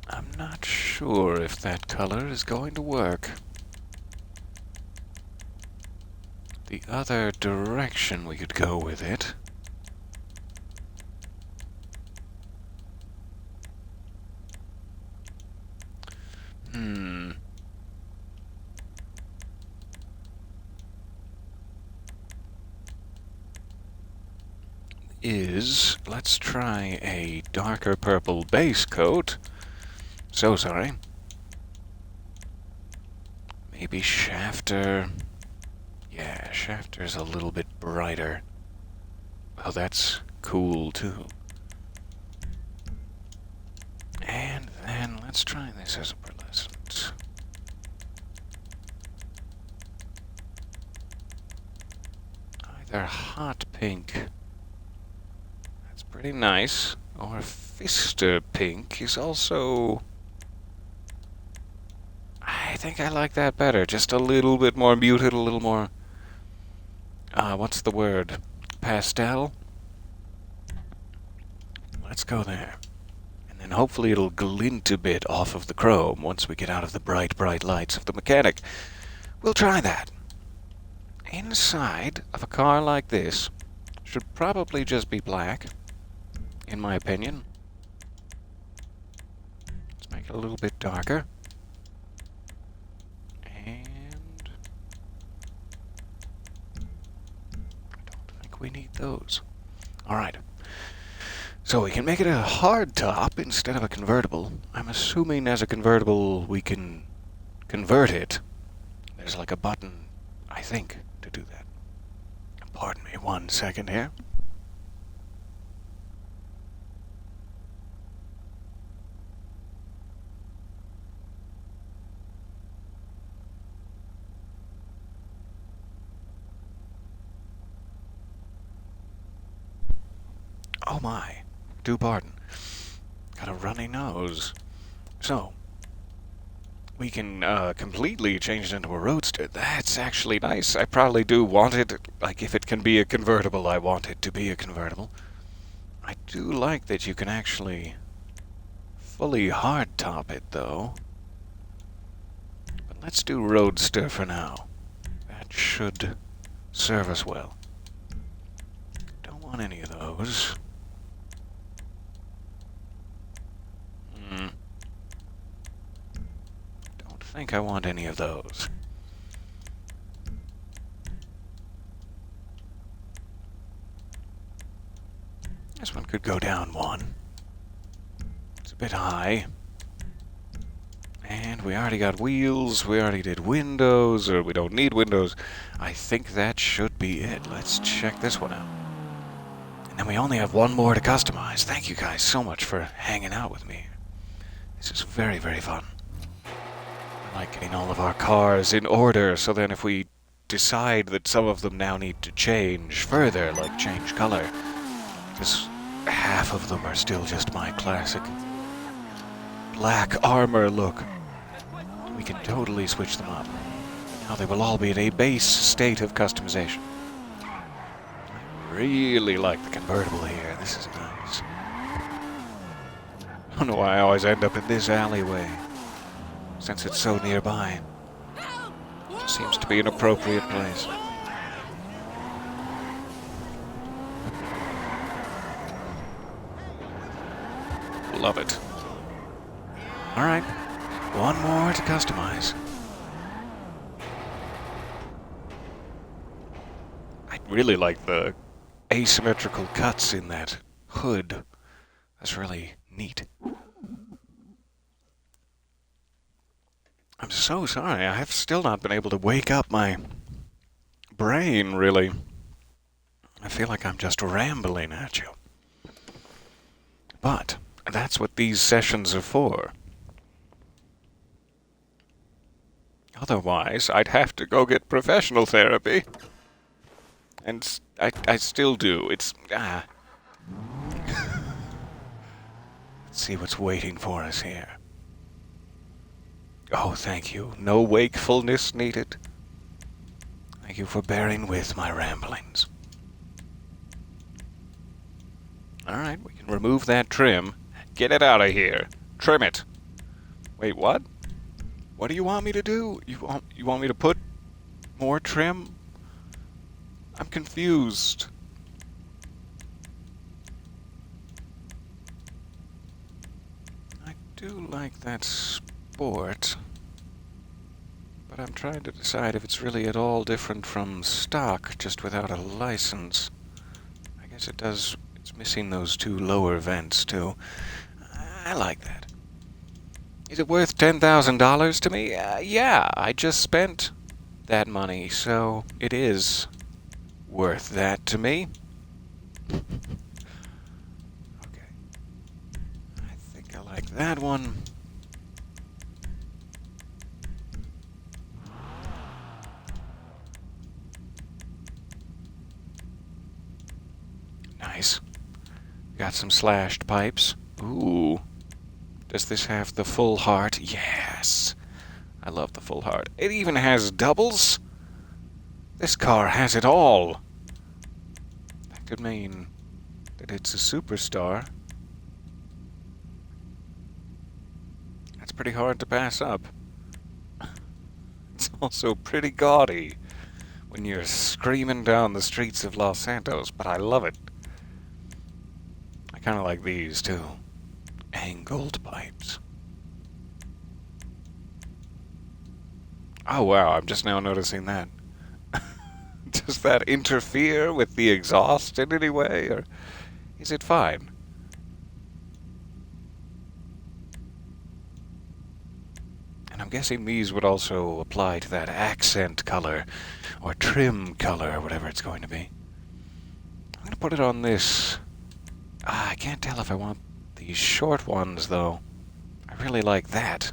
I'm not sure if that color is going to work. The other direction we could go with it is, let's try a darker purple base coat. So sorry. Maybe Shafter. Yeah, Shafter's a little bit brighter. Oh, that's cool too. And then let's try this as a pearlescent. Either hot pink. That's pretty nice. Or Fister pink is also... I think I like that better. Just a little bit more muted, a little more... what's the word? Pastel? Let's go there. And then hopefully it'll glint a bit off of the chrome once we get out of the bright, bright lights of the mechanic. We'll try that. Inside of a car like this should probably just be black, in my opinion. Let's make it a little bit darker. And I don't think we need those. Alright. So we can make it a hard top instead of a convertible. I'm assuming as a convertible we can convert it. There's like a button, I think, to do that. Pardon me 1 second here. Oh my, do pardon. Got a runny nose. So, we can completely change it into a roadster. That's actually nice. I probably do want it, like if it can be a convertible, I want it to be a convertible. I do like that you can actually fully hardtop it, though. But let's do roadster for now. That should serve us well. Don't want any of those. Don't think I want any of those. This one could go down 1. It's a bit high. And we already got wheels, we already did windows, or we don't need windows. I think that should be it. Let's check this one out. And then we only have 1 more to customize. Thank you guys so much for hanging out with me. This is very, very fun. I like getting all of our cars in order, so then if we decide that some of them now need to change further, like change color, because half of them are still just my classic black armor look, we can totally switch them up. Now they will all be in a base state of customization. really like the convertible here. This is nice. I don't know why I always end up in this alleyway, since it's so nearby. It seems to be an appropriate place. Love it. Alright, one more to customize. I really like the asymmetrical cuts in that hood. That's really neat. I'm so sorry, I have still not been able to wake up my brain, really. I feel like I'm just rambling at you. But that's what these sessions are for. Otherwise, I'd have to go get professional therapy. And I still do. It's... Let's see what's waiting for us here. Oh, thank you. No wakefulness needed. Thank you for bearing with my ramblings. Alright, we can remove that trim. Get it out of here. Trim it. Wait, what? What do you want me to do? You want me to put more trim? I'm confused. I do like that sport, but I'm trying to decide if it's really at all different from stock, just without a license. I guess it does. It's missing those two lower vents, too. I like that. Is it worth $10,000 to me? Yeah, I just spent that money, so it is worth that to me. Okay. I think I like that one. Nice. Got some slashed pipes. Ooh. Does this have the full heart? Yes. I love the full heart. It even has doubles. This car has it all. That could mean that it's a superstar. That's pretty hard to pass up. It's also pretty gaudy when you're screaming down the streets of Los Santos, but I love it. I kind of like these, too. Angled pipes. Oh, wow, I'm just now noticing that. Does that interfere with the exhaust in any way, or is it fine? And I'm guessing these would also apply to that accent color, or trim color, or whatever it's going to be. I'm going to put it on this. I can't tell if I want these short ones, though. I really like that.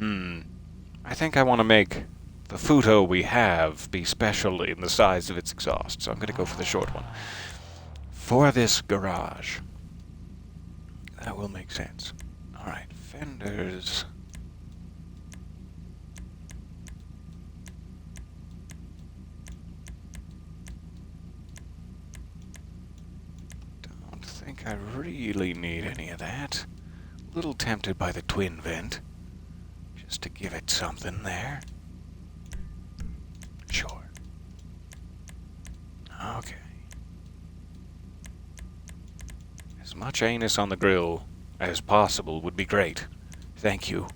I think I want to make the Futo we have be special in the size of its exhaust, so I'm going to go for the short one. For this garage. That will make sense. Alright, fenders. Don't think I really need any of that. A little tempted by the twin vent. Just to give it something there. Sure. Okay. As much anus on the grill as possible would be great. Thank you.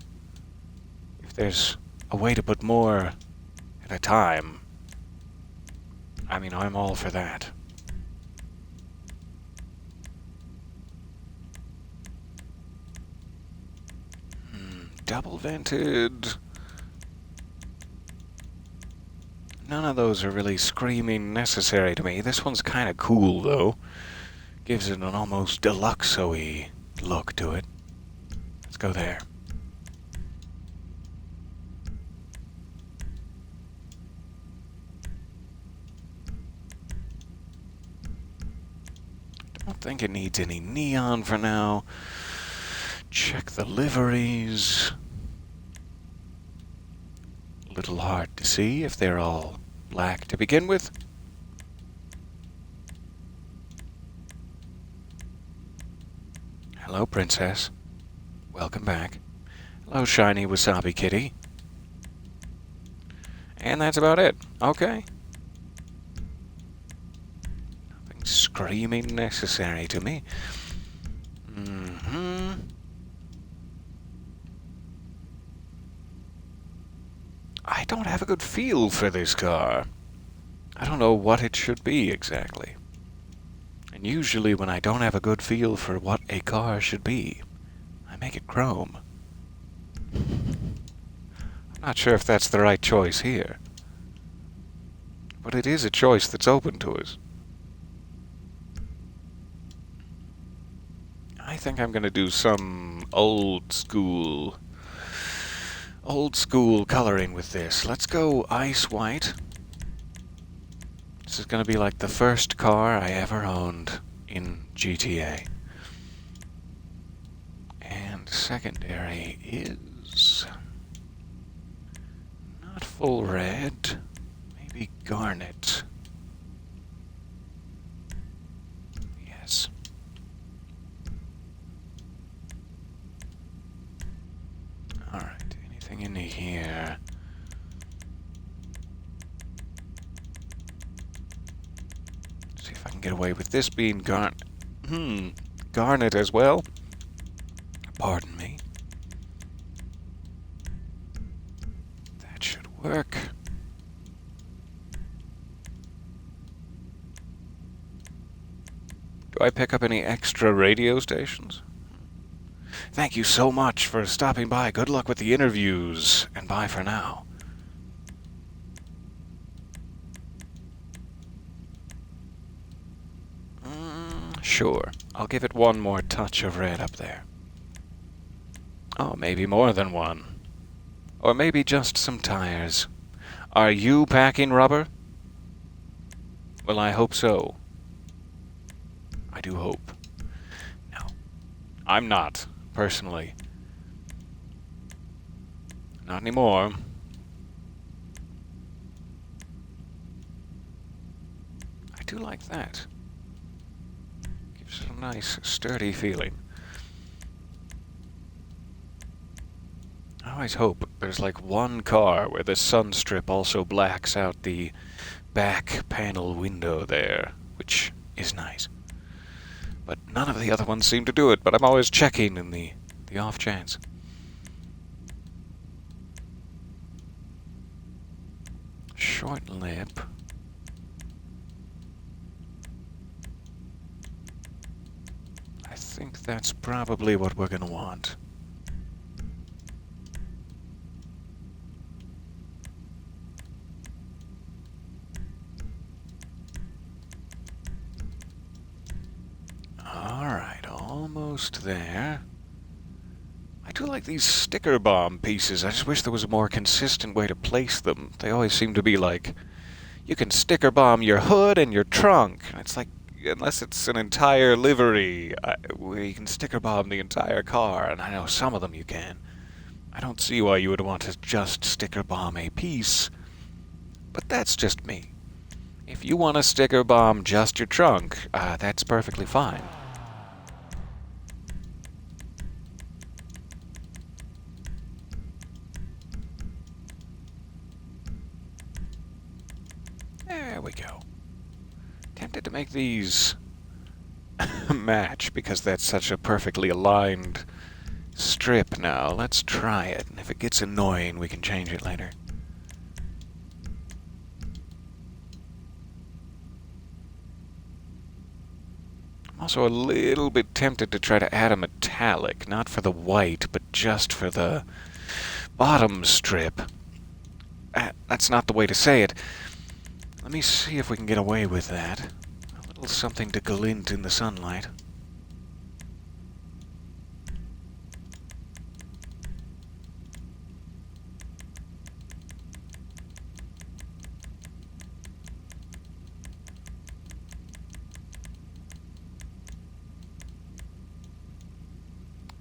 If there's a way to put more at a time, I mean, I'm all for that. Double vented. None of those are really screaming necessary to me. This one's kind of cool, though. Gives it an almost deluxe-y look to it. Let's go there. Don't think it needs any neon for now. Check the liveries. Little hard to see if they're all black to begin with. Hello, Princess. Welcome back. Hello, shiny wasabi kitty. And that's about it. Okay. Nothing screaming necessary to me. I don't have a good feel for this car. I don't know what it should be exactly. And usually when I don't have a good feel for what a car should be, I make it chrome. I'm not sure if that's the right choice here. But it is a choice that's open to us. I think I'm going to do some old school coloring with this. Let's go ice white. This is going to be like the first car I ever owned in GTA. And secondary is not full red, maybe garnet. Yes. Alright, anything in here? See if I can get away with this being garnet as well. Pardon me. That should work. Do I pick up any extra radio stations? Thank you so much for stopping by. Good luck with the interviews, and bye for now. Sure. I'll give it one more touch of red up there. Oh, maybe more than one. Or maybe just some tires. Are you packing rubber? Well, I hope so. I do hope. No. I'm not, personally. Not anymore. I do like that. Gives it a nice, sturdy feeling. I always hope there's like one car where the sun strip also blacks out the back panel window there, which is nice. But none of the other ones seem to do it, but I'm always checking in the off chance. Short lip. I think that's probably what we're gonna want. Alright, almost there. I do like these sticker bomb pieces. I just wish there was a more consistent way to place them. They always seem to be like, you can sticker bomb your hood and your trunk. And it's like, unless it's an entire livery, where you can sticker bomb the entire car. And I know some of them you can. I don't see why you would want to just sticker bomb a piece. But that's just me. If you want to sticker bomb just your trunk, that's perfectly fine. There we go. Tempted to make these match because that's such a perfectly aligned strip now. Let's try it, and if it gets annoying, we can change it later. I'm also a little bit tempted to try to add a metallic, not for the white, but just for the bottom strip. That's not the way to say it. Let me see if we can get away with that. A little something to glint in the sunlight.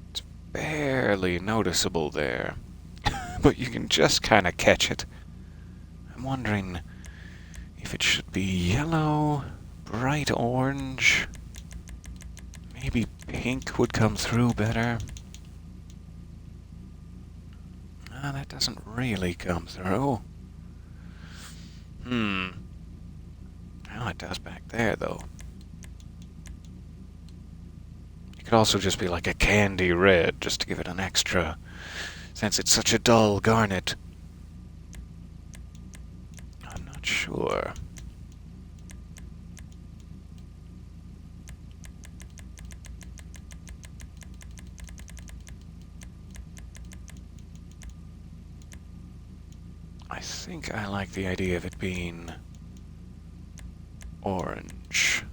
It's barely noticeable there, but you can just kind of catch it. I'm wondering If it should be yellow, bright orange, maybe pink would come through better. Ah, that doesn't really come through. Well, it does back there, though. It could also just be like a candy red, just to give it an extra, since it's such a dull garnet. I'm not sure. I think I like the idea of it being orange.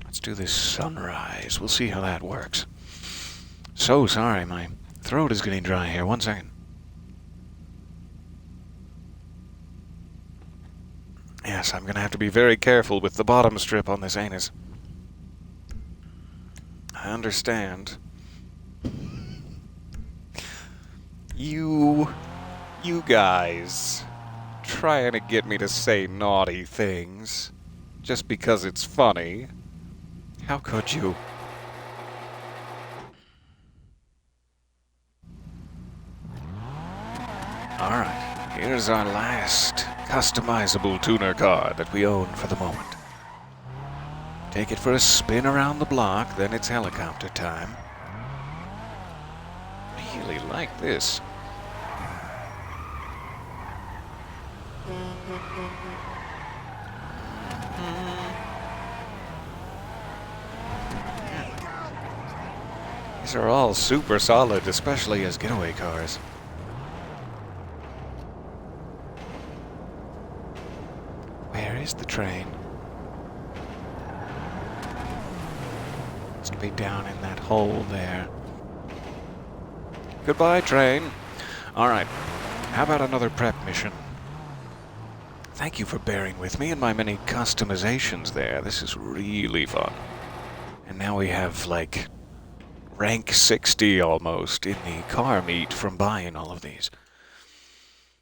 Let's do this sunrise. We'll see how that works. So sorry, my throat is getting dry here. 1 second. Yes, I'm gonna have to be very careful with the bottom strip on this anus. I understand. You guys trying to get me to say naughty things just because it's funny. How could you? Alright, here's our last customizable tuner car that we own for the moment. Take it for a spin around the block, then it's helicopter time. Really like this. These are all super solid, especially as getaway cars. Where is the train? It's to be down in that hole there. Goodbye, train. Alright, how about another prep mission? Thank you for bearing with me and my many customizations there. This is really fun. And now we have, like, rank 60 almost in the car meet from buying all of these.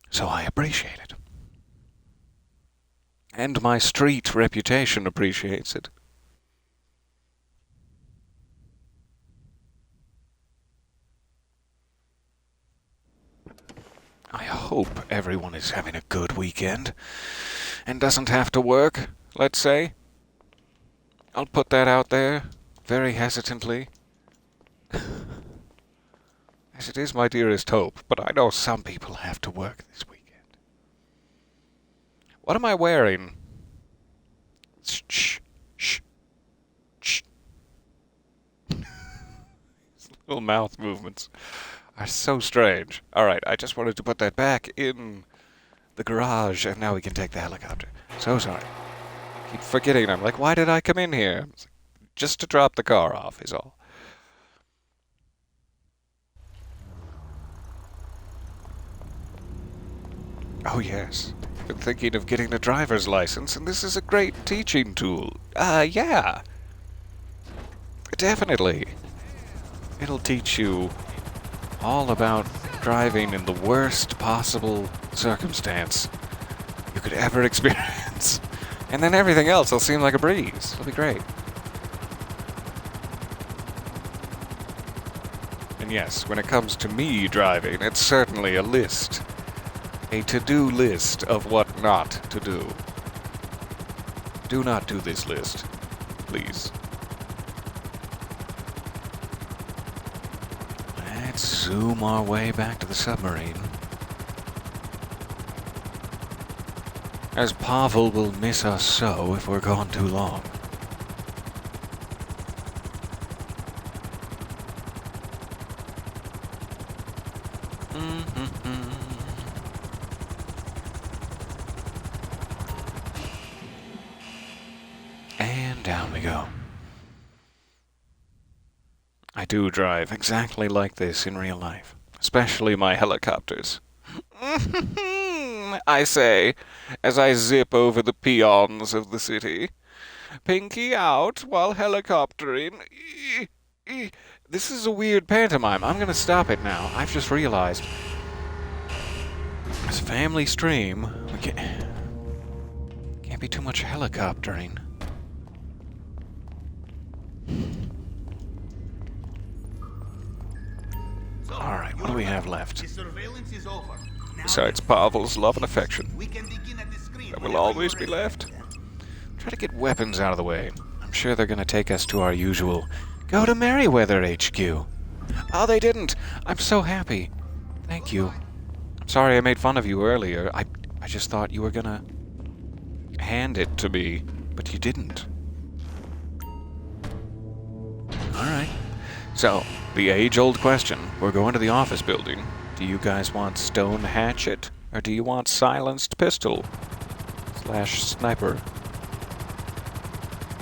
So I appreciate it. And my street reputation appreciates it. I hope everyone is having a good weekend and doesn't have to work, let's say. I'll put that out there very hesitantly. As it is my dearest hope, but I know some people have to work this weekend. What am I wearing? Shh, shh, shh. These little mouth movements are so strange. Alright, I just wanted to put that back in the garage, and now we can take the helicopter. So sorry. Keep forgetting. I'm like, why did I come in here? Just to drop the car off is all. Oh yes, been thinking of getting a driver's license, and this is a great teaching tool. Yeah. Definitely. It'll teach you all about driving in the worst possible circumstance you could ever experience. And then everything else will seem like a breeze. It'll be great. And yes, when it comes to me driving, it's certainly a list. A to-do list of what not to do. Do not do this list, please. Let's zoom our way back to the submarine. As Pavel will miss us so if we're gone too long. And down we go. I do drive exactly like this in real life, especially my helicopters. I say, as I zip over the peons of the city. Pinky out while helicoptering. This is a weird pantomime. I'm gonna stop it now. I've just realized. family stream. We can't be too much helicoptering. Alright, what do we have left? The surveillance is over. Besides Pavel's love and affection. We can begin at the screen. That will always be left. Try to get weapons out of the way. I'm sure they're gonna take us to our usual go to Merryweather HQ. Oh, they didn't! I'm so happy. Thank you. I'm sorry I made fun of you earlier. I just thought you were gonna hand it to me, but you didn't. Alright. So, the age-old question. We're going to the office building. Do you guys want stone hatchet, or do you want silenced pistol? / sniper.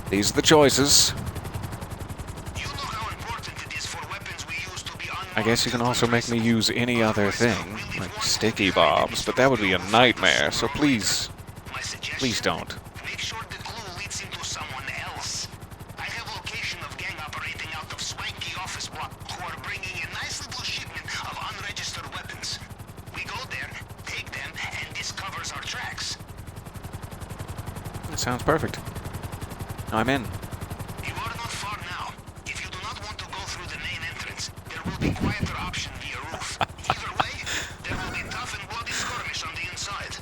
These are the choices. You know how important it is for weapons we use to be I guess you can also make me use any other thing, like sticky bombs, but that would be a nightmare, so please don't. Make sure the clue leads into someone else. I have location of gang operating out of swanky office block who are bringing a nice little shipment of unregistered weapons. We go there, take them, and this covers our tracks. That sounds perfect. I'm in. You are not far now. If you do not want to go through the main entrance, there will be quieter option via roof. Either way, there will be tough and bloody skirmish on the inside.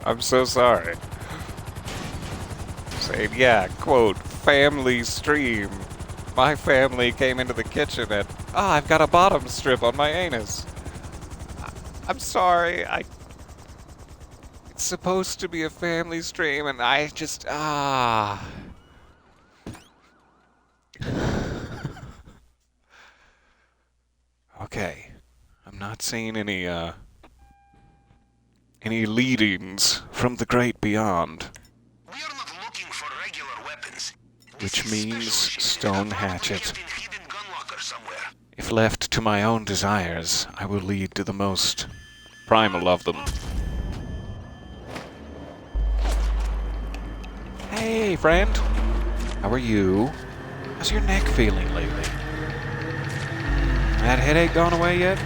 I'm so sorry. Saying, yeah, quote, family stream. My family came into the kitchen and, I've got a bottom strip on my anus. I'm sorry, it's supposed to be a family stream and I just, Okay. I'm not seeing any leadings from the great beyond. We are not looking for regular weapons. Which means stone hatchet. In hidden gun locker somewhere. If left to my own desires, I will lead to the most primal of them. Hey, friend. How are you? How's your neck feeling lately? That headache gone away yet?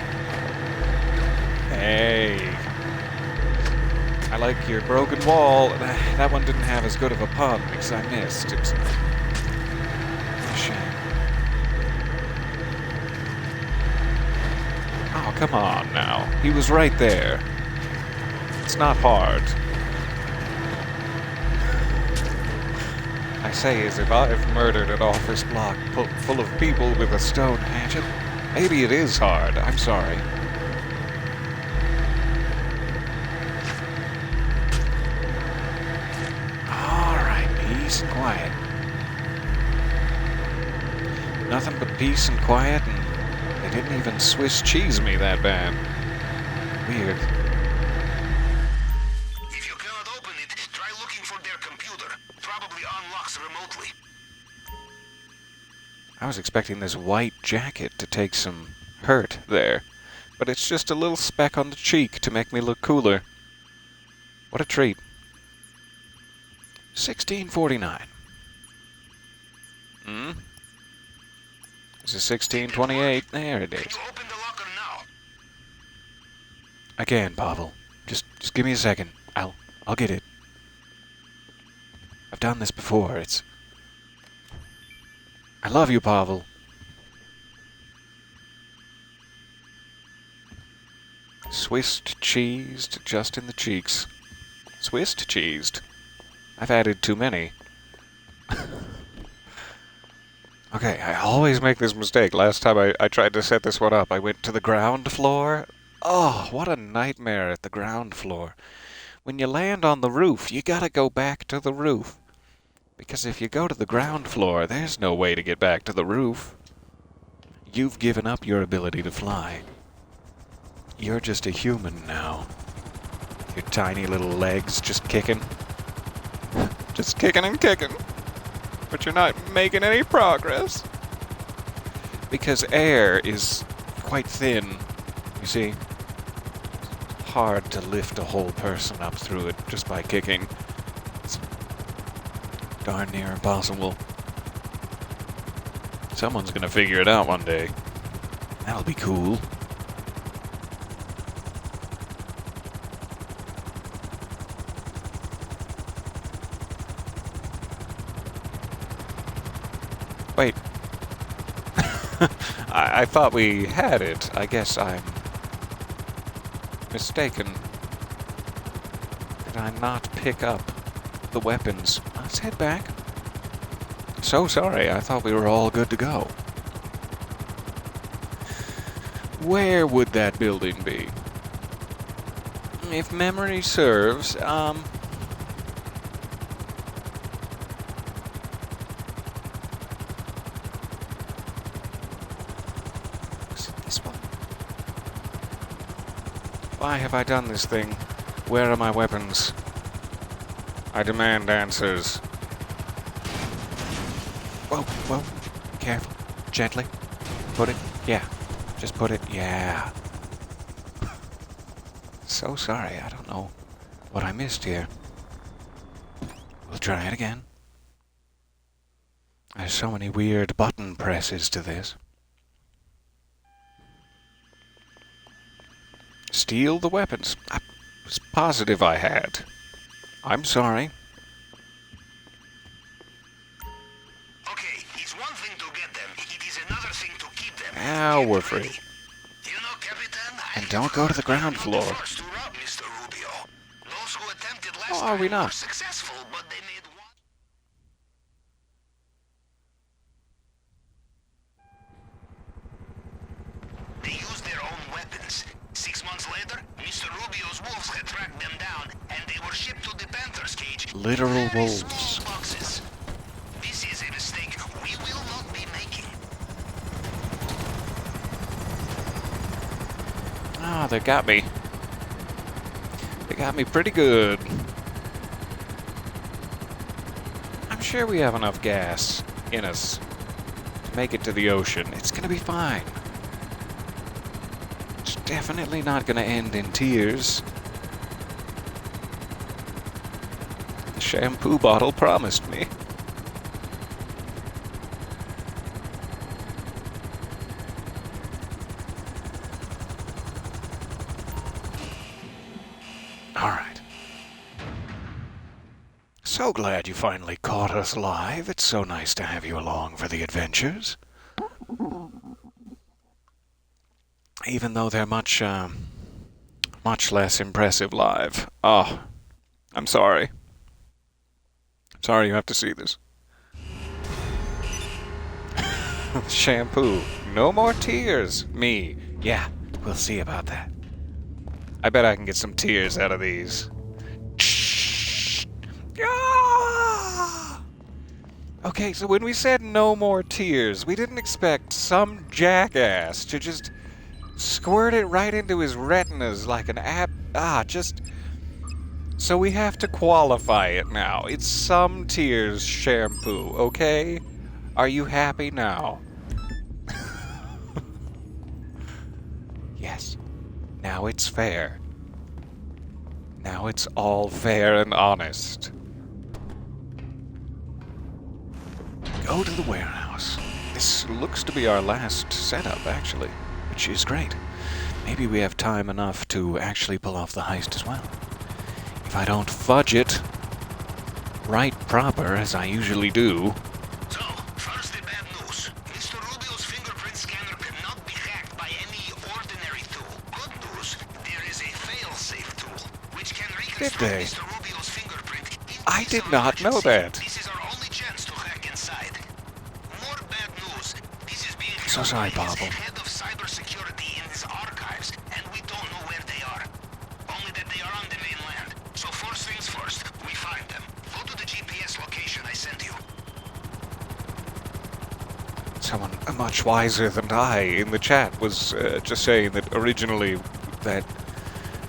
Hey. I like your broken wall. That one didn't have as good of a pun because I missed. It was a shame. Oh, come on now. He was right there. It's not hard. I say as if I've murdered an office block full of people with a stone hatchet. Maybe it is hard. I'm sorry. Alright, peace and quiet. Nothing but peace and quiet, and they didn't even Swiss cheese me that bad. Weird. If you cannot open it, try looking for their computer. Probably unlocks remotely. I was expecting this white jacket to take some hurt there, but it's just a little speck on the cheek to make me look cooler. What a treat. 1649. This is 1628. There it Can is. you open the locker now? I can, Pavel. Just give me a second. I'll get it. I've done this before. I love you, Pavel. Swissed cheesed just in the cheeks. Swissed cheesed. I've added too many. Okay, I always make this mistake. Last time I tried to set this one up, I went to the ground floor. Oh, what a nightmare at the ground floor. When you land on the roof, you gotta go back to the roof. Because if you go to the ground floor, there's no way to get back to the roof. You've given up your ability to fly. You're just a human now. Your tiny little legs just kicking. Just kicking and kicking. But you're not making any progress. Because air is quite thin, you see. It's hard to lift a whole person up through it just by kicking. It's darn near impossible. Someone's gonna figure it out one day. That'll be cool. I thought we had it. I guess I'm mistaken. Did I not pick up the weapons? Let's head back. So sorry, I thought we were all good to go. Where would that building be? If memory serves, is it this one? Why have I done this thing? Where are my weapons? I demand answers. Whoa, whoa, careful, gently. Put it, yeah. Just put it, yeah. So sorry, I don't know what I missed here. We'll try it again. There's so many weird button presses to this. Steal the weapons. I was positive I had. I'm sorry. Okay, it's one thing to get them. It is another thing to keep them. Now we're free. You know, Capitan, And don't go to the ground floor. first to rob Mr. Rubio. Those who attempted last Oh, are we time were not? successful, but they made one. They used their own weapons. 6 months later, Mr. Rubio's wolves had tracked them down, and they were shipped to the Panther's cage. Literal Very wolves. small boxes. This is a mistake we will not be making. Ah, they got me. They got me pretty good. I'm sure we have enough gas in us to make it to the ocean. It's gonna be fine. It's definitely not gonna end in tears. The shampoo bottle promised me. All right. So glad you finally caught us live. It's so nice to have you along for the adventures. Even though they're much less impressive live. Oh, I'm sorry. Sorry you have to see this. Shampoo. No more tears. Me. Yeah, we'll see about that. I bet I can get some tears out of these. Ah! Okay, so when we said no more tears, we didn't expect some jackass to just squirt it right into his retinas like an just... So we have to qualify it now. It's some tears shampoo, okay? Are you happy now? Yes. Now it's fair. Now it's all fair and honest. Go to the warehouse. This looks to be our last setup, actually, which is great. Maybe we have time enough to actually pull off the heist as well. If I don't fudge it right proper, as I usually do. So, first the bad news. Mr. Rubio's fingerprint scanner cannot be hacked by any ordinary tool. Good news, there is a fail-safe tool, which can reconstruct they? Mr. Rubio's fingerprint in I case did of not know emergency. that. This is our only chance to hack inside. More bad news. This is being So held sorry, by his Pavel. head of cybersecurity in his archives, and we don't know where they are. Only that they are on the mainland. So first things first, we find them. Go to the GPS location I sent you. Someone much wiser than I in the chat was just saying that originally that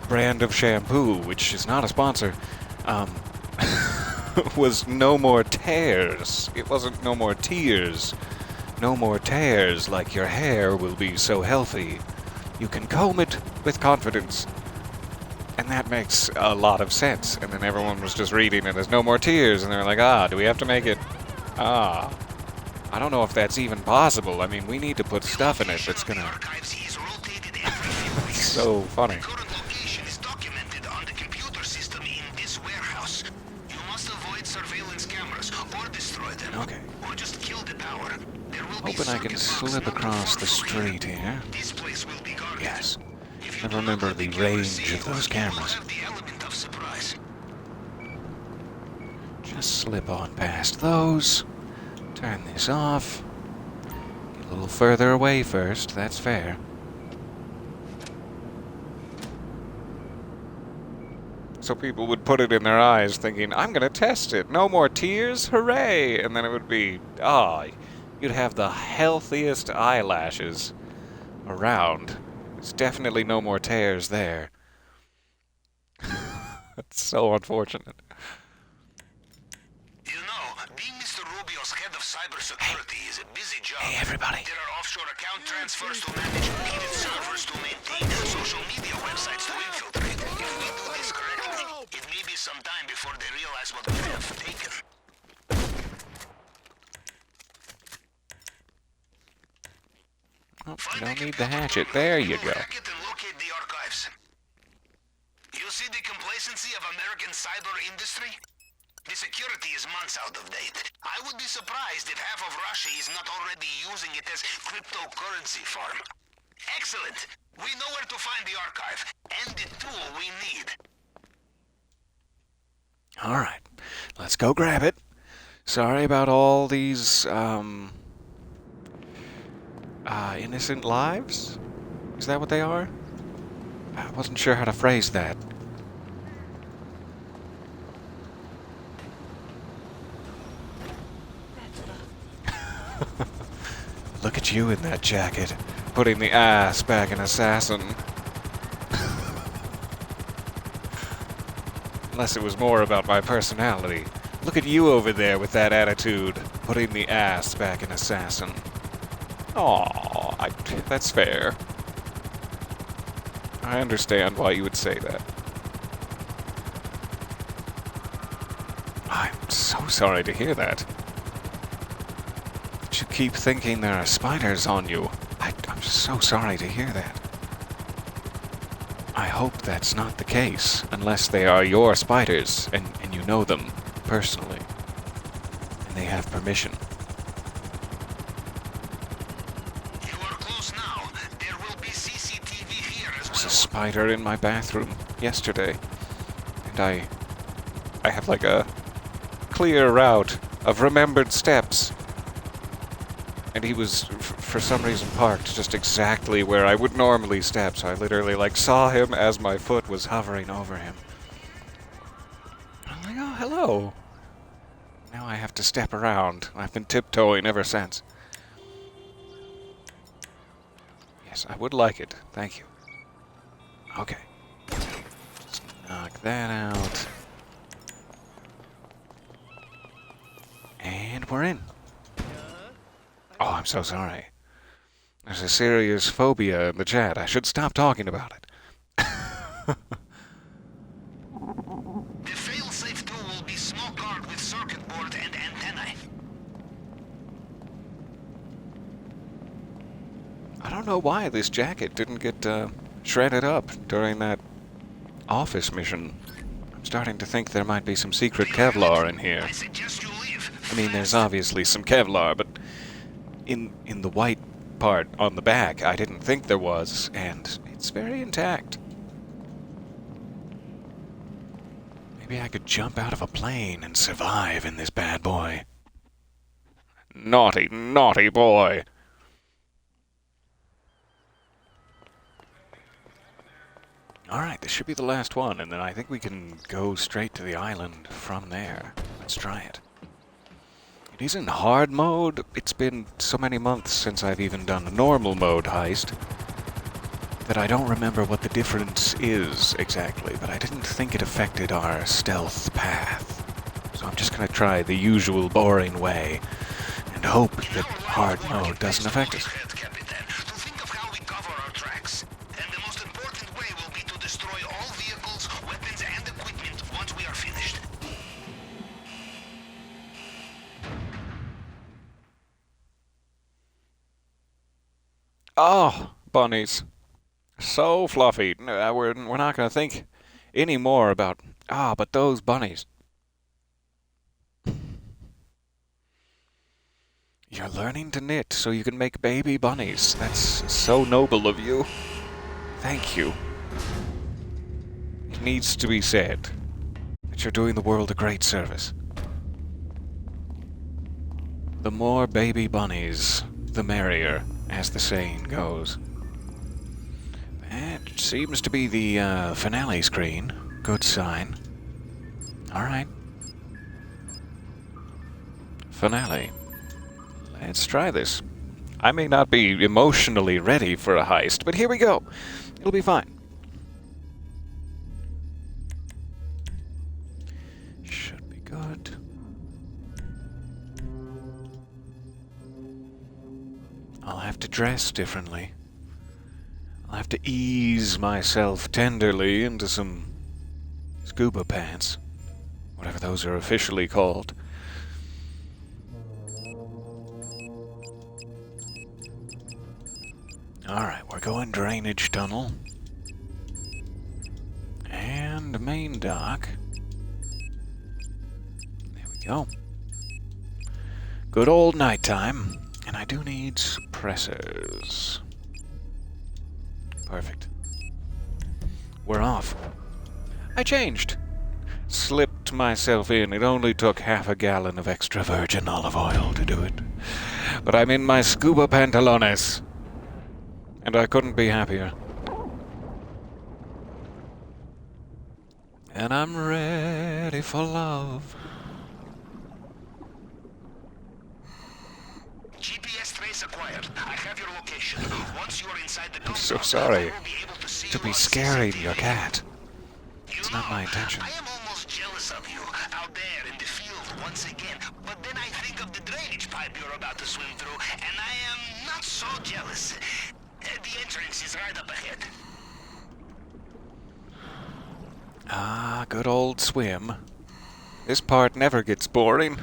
brand of shampoo, which is not a sponsor, was no more tears. It wasn't no more tears. No more tears, like your hair will be so healthy. You can comb it with confidence. And that makes a lot of sense. And then everyone was just reading it as no more tears, and they're like, do we have to make it? I don't know if that's even possible. I mean, we need to put stuff in it that's gonna... Archives is rotated every few weeks. So funny. The current location is documented on the computer system in this warehouse. You must avoid surveillance cameras or destroy them. Okay. Or just kill the power. There will Hoping I can slip across the street here. This place will be guarded. Yes. If I you do remember not the have camera range see, of those you will cameras. have the element of surprise. Just slip on past those. Turn this off. Get a little further away first, that's fair. So people would put it in their eyes thinking, I'm gonna test it. No more tears, hooray! And then it would be, you'd have the healthiest eyelashes around. There's definitely no more tears there. That's so unfortunate. You know, being Mr. Rubio's head of cybersecurity is a busy job. Hey, everybody. There are offshore account transfers to manage, hidden servers to maintain, social media websites to infiltrate. If we do this correctly, it may be some time before they realize what we have taken. Oh, you don't need the hatchet. There you go. Hack it and locate the archives. You see the complacency of American cyber industry? The security is months out of date. I would be surprised if half of Russia is not already using it as cryptocurrency farm. Excellent. We know where to find the archive and the tool we need. All right, let's go grab it. Sorry about all these, innocent lives? Is that what they are? I wasn't sure how to phrase that. Look at you in that jacket, putting the ass back in assassin. Unless it was more about my personality. Look at you over there with that attitude, putting the ass back in assassin. Aw, that's fair. I understand why you would say that. I'm so sorry to hear that. But you keep thinking there are spiders on you. I'm so sorry to hear that. I hope that's not the case, unless they are your spiders, and you know them personally, and they have permission. You are close now. There will be CCTV here as There was a well. spider in my bathroom yesterday, and I have like a clear route of remembered steps, and he was, for some reason, parked just exactly where I would normally step, so I literally, saw him as my foot was hovering over him. I'm like, oh, hello. Now I have to step around. I've been tiptoeing ever since. Yes, I would like it. Thank you. Okay. Just knock that out. And we're in. Oh, I'm so sorry. There's a serious phobia in the chat. I should stop talking about it. The fail-safe tool will be small card with circuit board and antennae. I don't know why this jacket didn't get shredded up during that office mission. I'm starting to think there might be some secret Kevlar in here. I suggest you leave. I mean, there's obviously some Kevlar, but in the white part on the back, I didn't think there was, and it's very intact. Maybe I could jump out of a plane and survive in this bad boy. Naughty, naughty boy. Alright, this should be the last one, and then I think we can go straight to the island from there. Let's try it. It is in hard mode. It's been so many months since I've even done a normal mode heist that I don't remember what the difference is exactly, but I didn't think it affected our stealth path. So I'm just gonna try the usual boring way and hope that hard mode doesn't affect us. To think of how we cover our tracks. And the most important way will be to destroy all vehicles, weapons, and equipment once we are finished. Oh, bunnies. So fluffy. We're not going to think any more about, but those bunnies. You're learning to knit so you can make baby bunnies. That's so noble of you. Thank you. It needs to be said that you're doing the world a great service. The more baby bunnies, the merrier, as the saying goes. That seems to be the finale screen. Good sign. Alright. Finale. Let's try this. I may not be emotionally ready for a heist, but here we go. It'll be fine. Should be good. I'll have to dress differently. I'll have to ease myself tenderly into some scuba pants. Whatever those are officially called. Alright, we're going drainage tunnel. And main dock. There we go. Good old nighttime. And I do need suppressors. Perfect. We're off. I changed. Slipped myself in. It only took half a gallon of extra virgin olive oil to do it. But I'm in my scuba pantalones. And I couldn't be happier. And I'm ready for love. GPS trace acquired. I have your location. Once you are inside the I'm so compound, sorry I will be able to see to you be on scaring CCTV. your cat. You It's know, not my intention. I am almost jealous of you out there in the field once again. But then I think of the drainage pipe you're about to swim through, and I am not so jealous. The entrance is right up ahead. Ah, good old swim. This part never gets boring.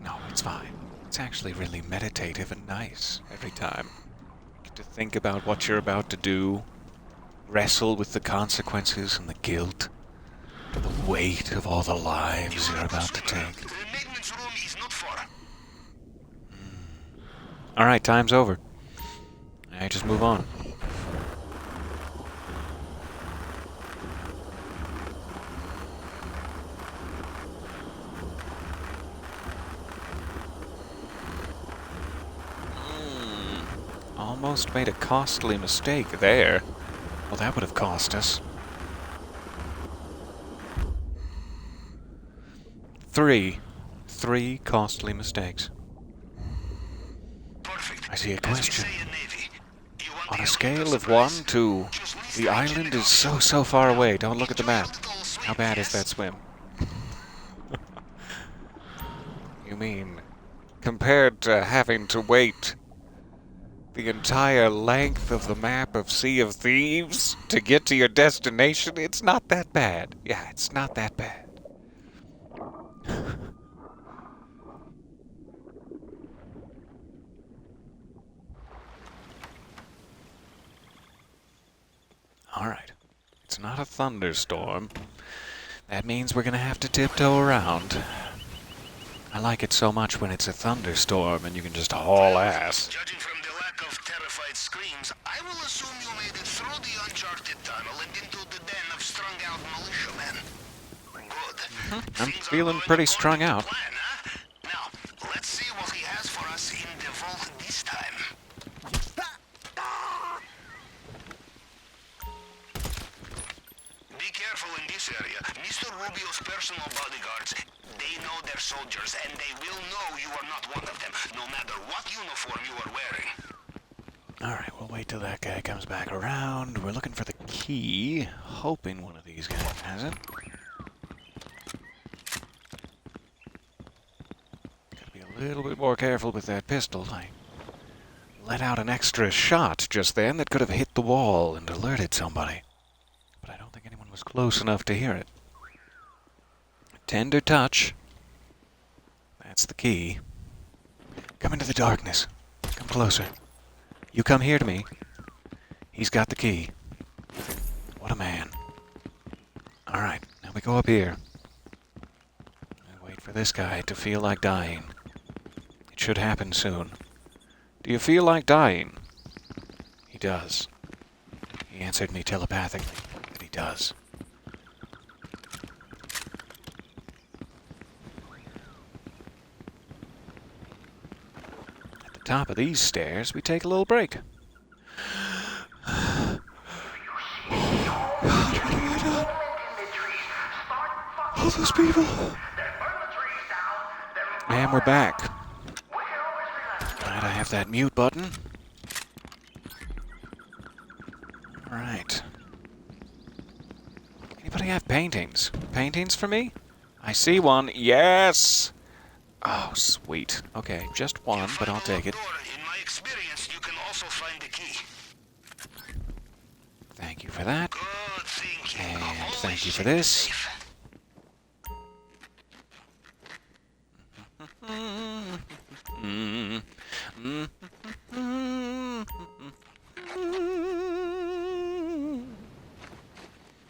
No, it's fine. It's actually really meditative and nice every time. You get to think about what you're about to do, wrestle with the consequences and the guilt, the weight of all the lives you're about to take. The maintenance room is not far. Alright, time's over. I just move on. Almost made a costly mistake there. Well, that would have cost us. 3 costly mistakes. Perfect. I see a As we question. say in Navy, you want On the a scale element of 1 surprise? to Just leave the island engine is off. so far away. Don't look at the Enjoy a map. little swim, How bad is yes? that swim? You mean, compared to having to wait the entire length of the map of Sea of Thieves to get to your destination, it's not that bad. Yeah, it's not that bad. Alright. It's not a thunderstorm. That means we're gonna have to tiptoe around. I like it so much when it's a thunderstorm and you can just haul ass. Judging from the lack of terrified screams, I will assume you made it through the uncharted tunnel and into the den of strung-out militiamen. Good. I'm Things are feeling going pretty according strung to out. plan, huh? Now, let's see what he has for us in the vault this time. Be careful in this area. Mr. Rubio's personal bodyguards, they know their soldiers, and they will know you are not one of them, no matter what uniform you are wearing. Alright, we'll wait till that guy comes back around. We're looking for the key, hoping one of these guys has it. Gotta be a little bit more careful with that pistol. I let out an extra shot just then that could have hit the wall and alerted somebody. But I don't think anyone was close enough to hear it. Tender touch. That's the key. Come into the darkness. Come closer. You come here to me. He's got the key. What a man. Alright, now we go up here. this guy to feel like dying. It should happen soon. Do you feel like dying? He does. He answered me telepathically that he does. At the top of these stairs, we take a little break. All those people. And we're back. Glad I have that mute button. Alright. Anybody have paintings? Paintings for me? I see one. Yes! Oh, sweet. Okay, just one, but I'll take it. In my experience, you can also find the key. Thank you for that. Good thinking. And thank you for this.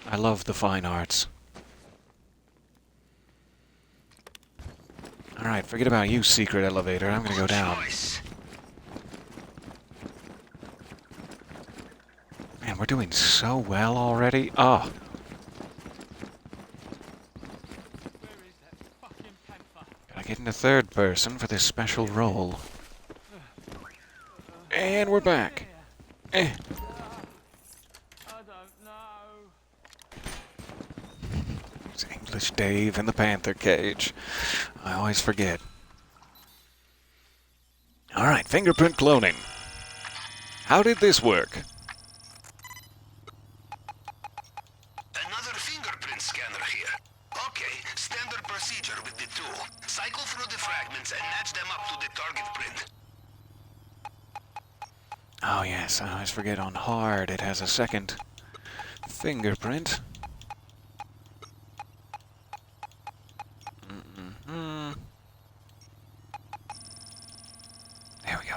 I love the fine arts. Alright, forget about you, secret elevator. I'm gonna go down. Man, we're doing so well already. Oh. Gotta get into third person for this special role. And we're back. Eh. It's English Dave in the Panther cage. I always forget. Alright, fingerprint cloning. How did this work? Another fingerprint scanner here. Okay, standard procedure with the tool. Cycle through the fragments and match them up to the target print. Oh yes, I always forget on hard it has a second fingerprint. There we go.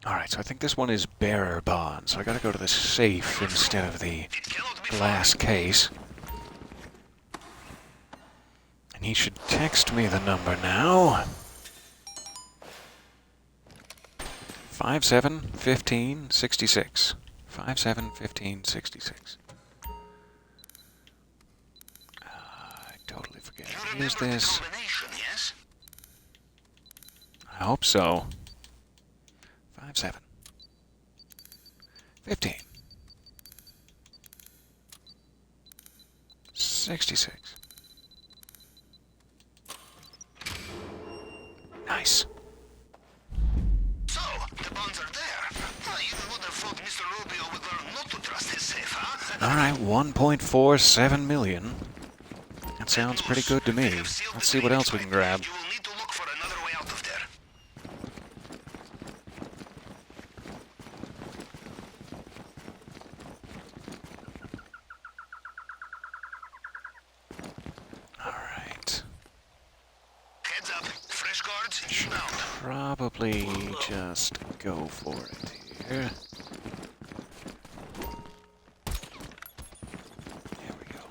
Alright, so I think this one is bearer bond, so I gotta go to the safe instead of the glass case. And he should text me the number now. 571566. 571566. I totally forget. Here's this. Yes? I hope so. 57. 15. 66. Nice. So, the bonds are there. You would have thought Mr. Rubio would learn not to trust his safe, huh? Alright, 1.47 million. That sounds pretty good to me. Let's see what else we can grab. You will need to look for another way out of there. Alright. Heads up. Fresh guards, inbound. Probably just go for it here. There we go.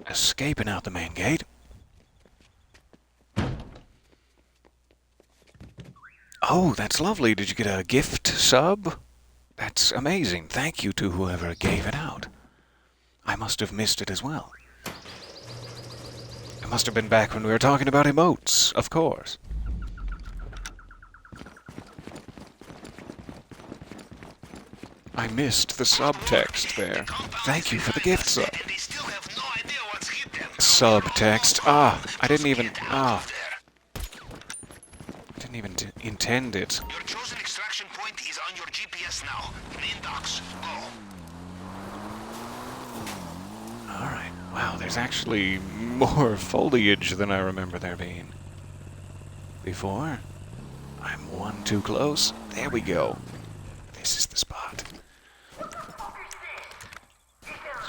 Escaping out the main gate. Oh, that's lovely. Did you get a gift sub? That's amazing. Thank you to whoever gave it out. I must have missed it as well. It must have been back when we were talking about emotes, of course. I missed the subtext there. Thank you for the gift sub. And they still have no idea what's hit them. Subtext. Ah, I didn't even... Ah. Didn't even intend it. Your chosen extraction point is on your GPS now. Main docks. Go. Alright. Wow, there's actually more foliage than I remember there being before. I'm one too close. There we go. This is the spot.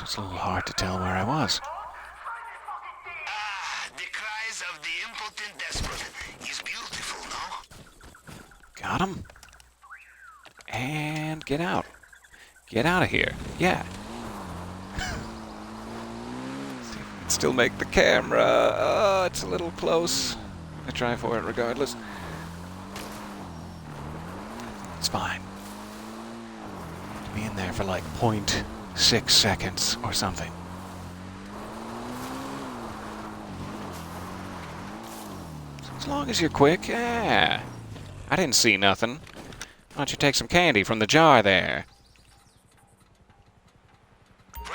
It's a little hard to tell where I was. Ah, the cries of the impotent despot is beautiful, no? Got him. And get out. Get out of here. Yeah. Still make the camera. Oh, it's a little close. I try for it regardless. It's fine. Be in there for like 0.6 seconds or something. As long as you're quick, yeah. I didn't see nothing. Why don't you take some candy from the jar there? Well,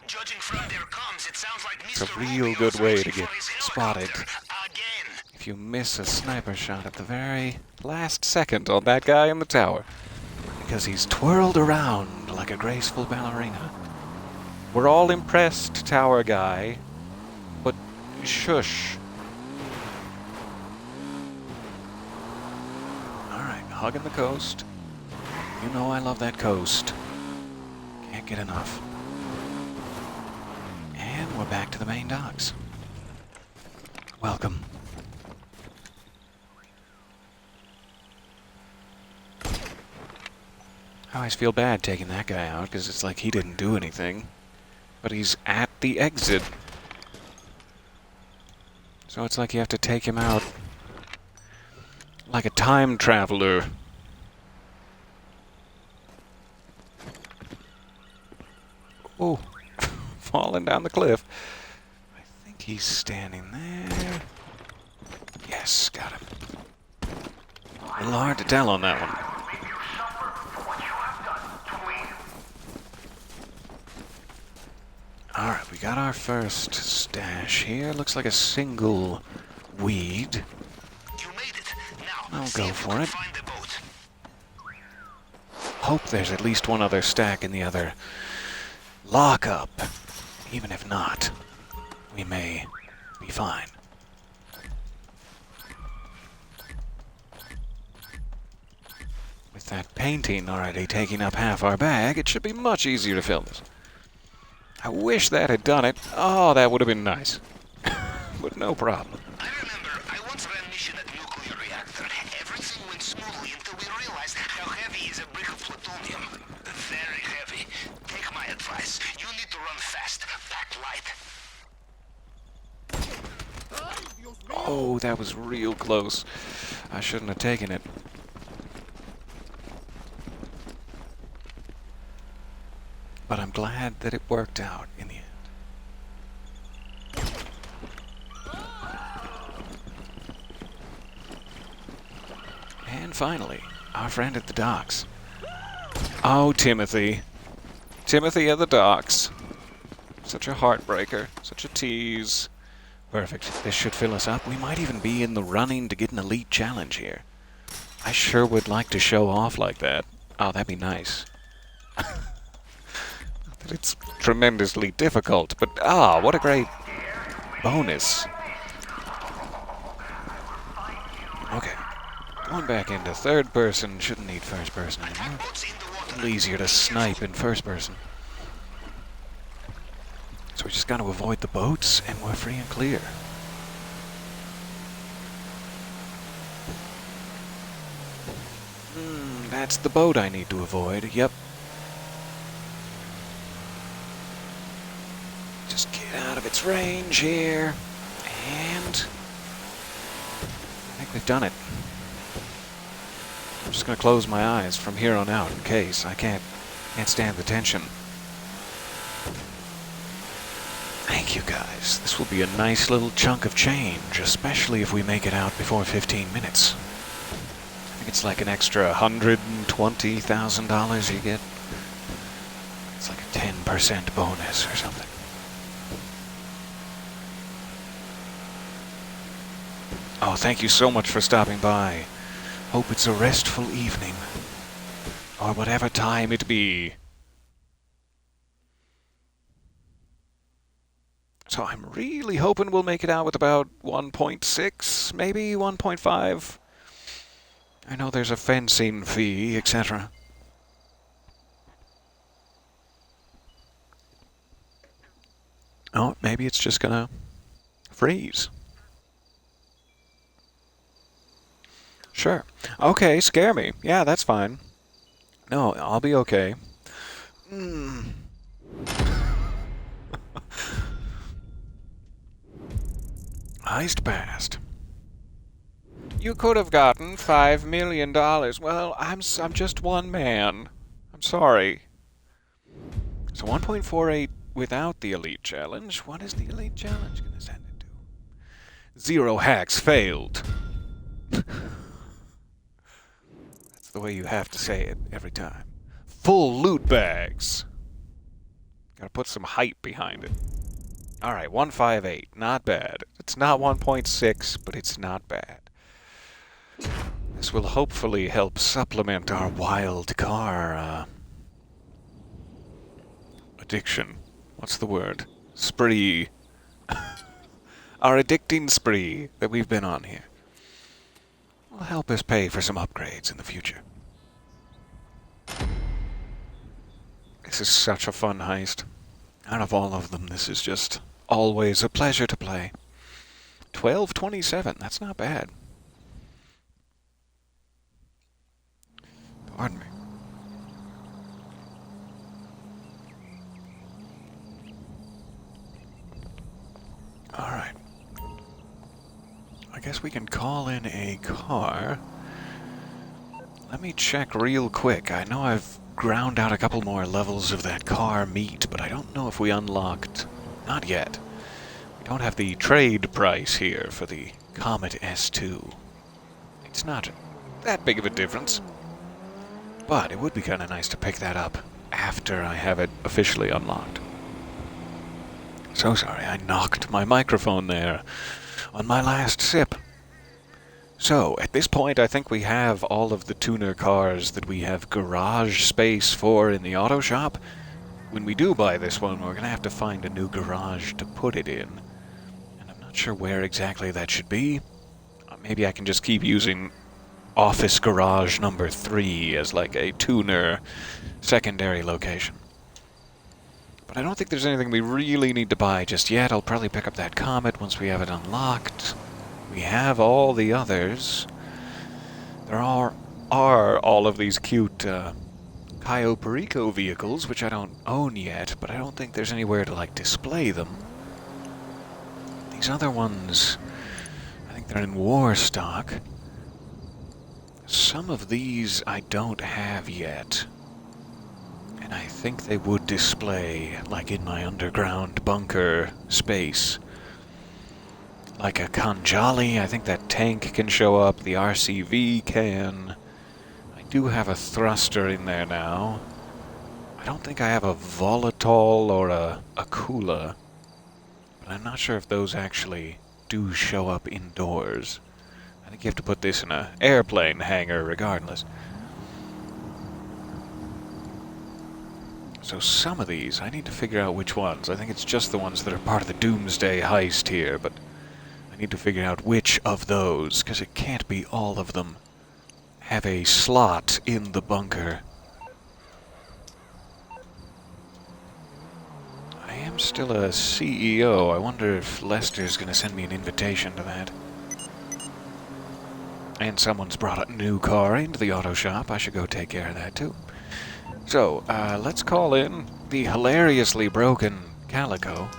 judging from their comms, it sounds like It's a Mr. real Rubio's good way to reaching get for his spotted. helicopter again. If you miss a sniper shot at the very last second on that guy in the tower. Because he's twirled around like a graceful ballerina. We're all impressed, tower guy. But shush. Alright, hugging the coast. You know I love that coast. Can't get enough. And we're back to the main docks. Welcome. I always feel bad taking that guy out, because it's like he didn't do anything. But he's at the exit. So it's like you have to take him out like a time traveler. Oh, falling down the cliff. I think he's standing there. Yes, got him. A little hard to tell on that one. Alright, we got our first stash here. Looks like a single weed. You made it. Now, I'll see go if for you can it. find the boat. Hope there's at least one other stack in the other lockup. Even if not, we may be fine. With that painting already taking up half our bag, it should be much easier to fill this. I wish that had done it. Oh, that would have been nice. But no problem. I remember I once ran mission at nuclear reactor. Everything went smoothly until we realized how heavy is a brick of plutonium. Very heavy. Take my advice. You need to run fast. Pack light. Oh, that was real close. I shouldn't have taken it. But I'm glad that it worked out in the end. And finally, our friend at the docks. Oh, Timothy. Timothy at the docks. Such a heartbreaker. Such a tease. Perfect. This should fill us up. We might even be in the running to get an elite challenge here. I sure would like to show off like that. Oh, that'd be nice. It's tremendously difficult, but what a great bonus. Okay. Going back into third person. Shouldn't need first person anymore. Boats in the water. A little easier to snipe in first person. So we just got to avoid the boats, and we're free and clear. That's the boat I need to avoid. Yep. Just get out of its range here. And I think we've done it. I'm just going to close my eyes from here on out in case. I can't stand the tension. Thank you guys. This will be a nice little chunk of change, especially if we make it out before 15 minutes. I think it's like an extra $120,000 you get. It's like a 10% bonus or something. Oh, thank you so much for stopping by. Hope it's a restful evening. Or whatever time it be. So I'm really hoping we'll make it out with about 1.6, maybe 1.5. I know there's a fencing fee, etc. Oh, maybe it's just gonna freeze. Sure. Okay, scare me. Yeah, that's fine. No, I'll be okay. Mm. Heist passed. You could have gotten $5 million. Well, I'm just one man. I'm sorry. So 1.48 without the Elite Challenge. What is the Elite Challenge going to send it to? 0 hacks failed. That's the way you have to say it every time. Full loot bags. Gotta put some hype behind it. Alright, 158. Not bad. It's not 1.6, but it's not bad. This will hopefully help supplement our wild car, addiction. What's the word? Spree. Our addicting spree that we've been on here. Will help us pay for some upgrades in the future. This is such a fun heist. Out of all of them, this is just always a pleasure to play. 12:27, that's not bad. Pardon me. Alright. I guess we can call in a car. Let me check real quick. I know I've ground out a couple more levels of that car meat, but I don't know if we unlocked... Not yet. We don't have the trade price here for the Comet S2. It's not that big of a difference. But it would be kind of nice to pick that up after I have it officially unlocked. So sorry, I knocked my microphone there on my last sip. So, at this point, I think we have all of the tuner cars that we have garage space for in the auto shop. When we do buy this one, we're going to have to find a new garage to put it in. And I'm not sure where exactly that should be. Maybe I can just keep using office garage number 3 as like a tuner secondary location. But I don't think there's anything we really need to buy just yet. I'll probably pick up that Comet once we have it unlocked. We have all the others. There are all of these cute Cayo Perico vehicles, which I don't own yet, but I don't think there's anywhere to like display them. These other ones, I think they're in war stock. Some of these I don't have yet. And I think they would display, like in my underground bunker space. Like a Kanjali, I think that tank can show up, the RCV can. I do have a thruster in there now. I don't think I have a Volatile or a Kula. But I'm not sure if those actually do show up indoors. I think you have to put this in an airplane hangar regardless. So some of these, I need to figure out which ones. I think it's just the ones that are part of the Doomsday heist here, but I need to figure out which of those, because it can't be all of them have a slot in the bunker. I am still a CEO. I wonder if Lester's going to send me an invitation to that. And someone's brought a new car into the auto shop. I should go take care of that too. So, let's call in the hilariously broken Calico.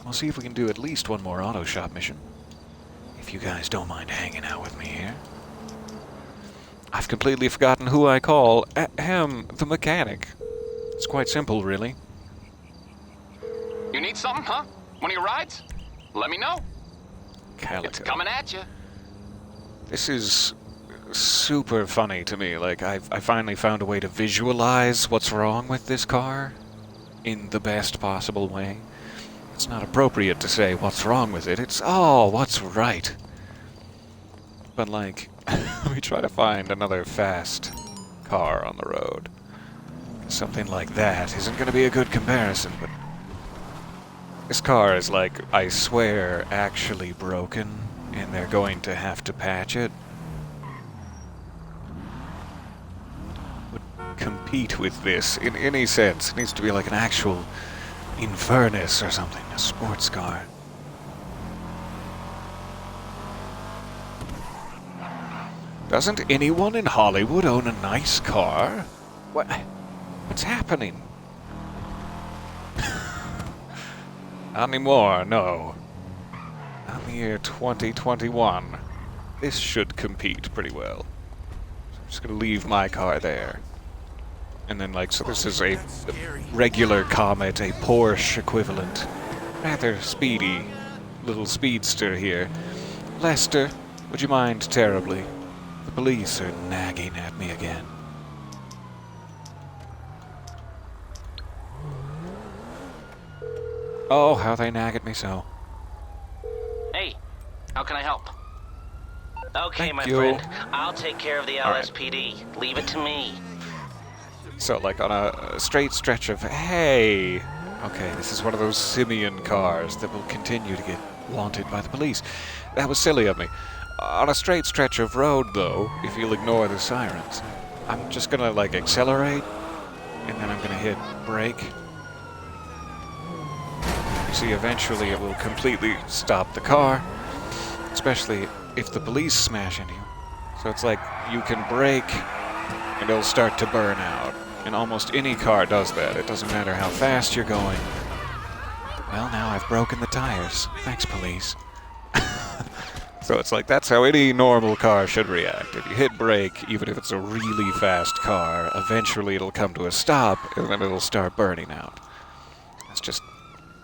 We'll see if we can do at least one more auto shop mission. If you guys don't mind hanging out with me here. I've completely forgotten who I call. Ahem, the mechanic. It's quite simple, really. You need something, huh? One of your rides? Let me know. Calico. It's coming at you. This is super funny to me. Like, I finally found a way to visualize what's wrong with this car in the best possible way. It's not appropriate to say what's wrong with it. It's, oh, what's right. But, like, let me try to find another fast car on the road. Something like that isn't going to be a good comparison, but this car is, like, I swear, actually broken, and they're going to have to patch it. Would compete with this in any sense. It needs to be like an actual Inverness or something, a sports car. Doesn't anyone in Hollywood own a nice car? What? What's happening? Not anymore, no. I'm the year 2021. This should compete pretty well. So I'm just gonna leave my car there. And then, like, so this is a regular Comet, a Porsche equivalent. Rather speedy little speedster here. Lester, would you mind terribly? The police are nagging at me again. Oh, how they nag at me so. Hey, how can I help? Okay, Thank my you. friend. I'll take care of the All right. LSPD. Leave it to me. So, like, on a straight stretch of, hey, okay, this is one of those simian cars that will continue to get wanted by the police. That was silly of me. On a straight stretch of road, though, if you'll ignore the sirens, I'm just gonna, like, accelerate, and then I'm gonna hit brake. You see, eventually it will completely stop the car, especially if the police smash into you. So it's like, you can brake, and it'll start to burn out. And almost any car does that. It doesn't matter how fast you're going. Well, now I've broken the tires. Thanks, police. So it's like, that's how any normal car should react. If you hit brake, even if it's a really fast car, eventually it'll come to a stop, and then it'll start burning out. That's just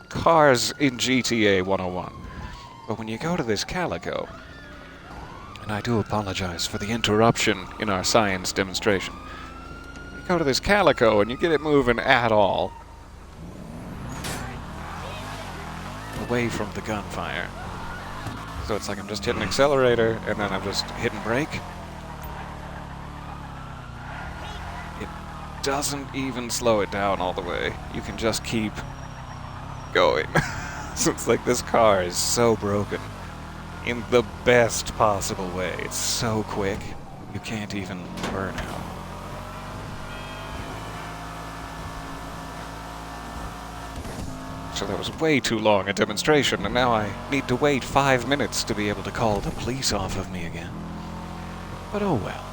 cars in GTA 101. But when you go to this Calico, and I do apologize for the interruption in our science demonstration, you go to this Calico and you get it moving at all, away from the gunfire. So it's like I'm just hitting accelerator, and then I'm just hitting brake. It doesn't even slow it down all the way. You can just keep going. So it's like this car is so broken in the best possible way. It's so quick, you can't even burn out. So that was way too long a demonstration, and now I need to wait 5 minutes to be able to call the police off of me again. But oh well.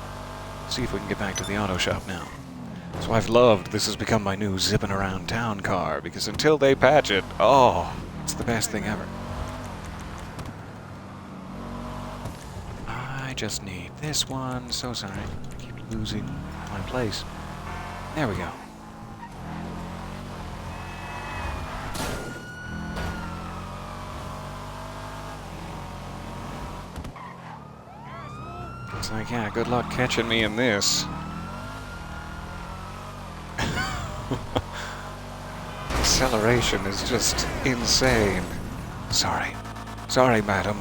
See if we can get back to the auto shop now. So I've loved this has become my new zipping around town car, because until they patch it, oh, it's the best thing ever. I just need this one. So sorry. I keep losing my place. There we go. It's like, yeah, good luck catching me in this. Acceleration is just insane. Sorry. Sorry, madam.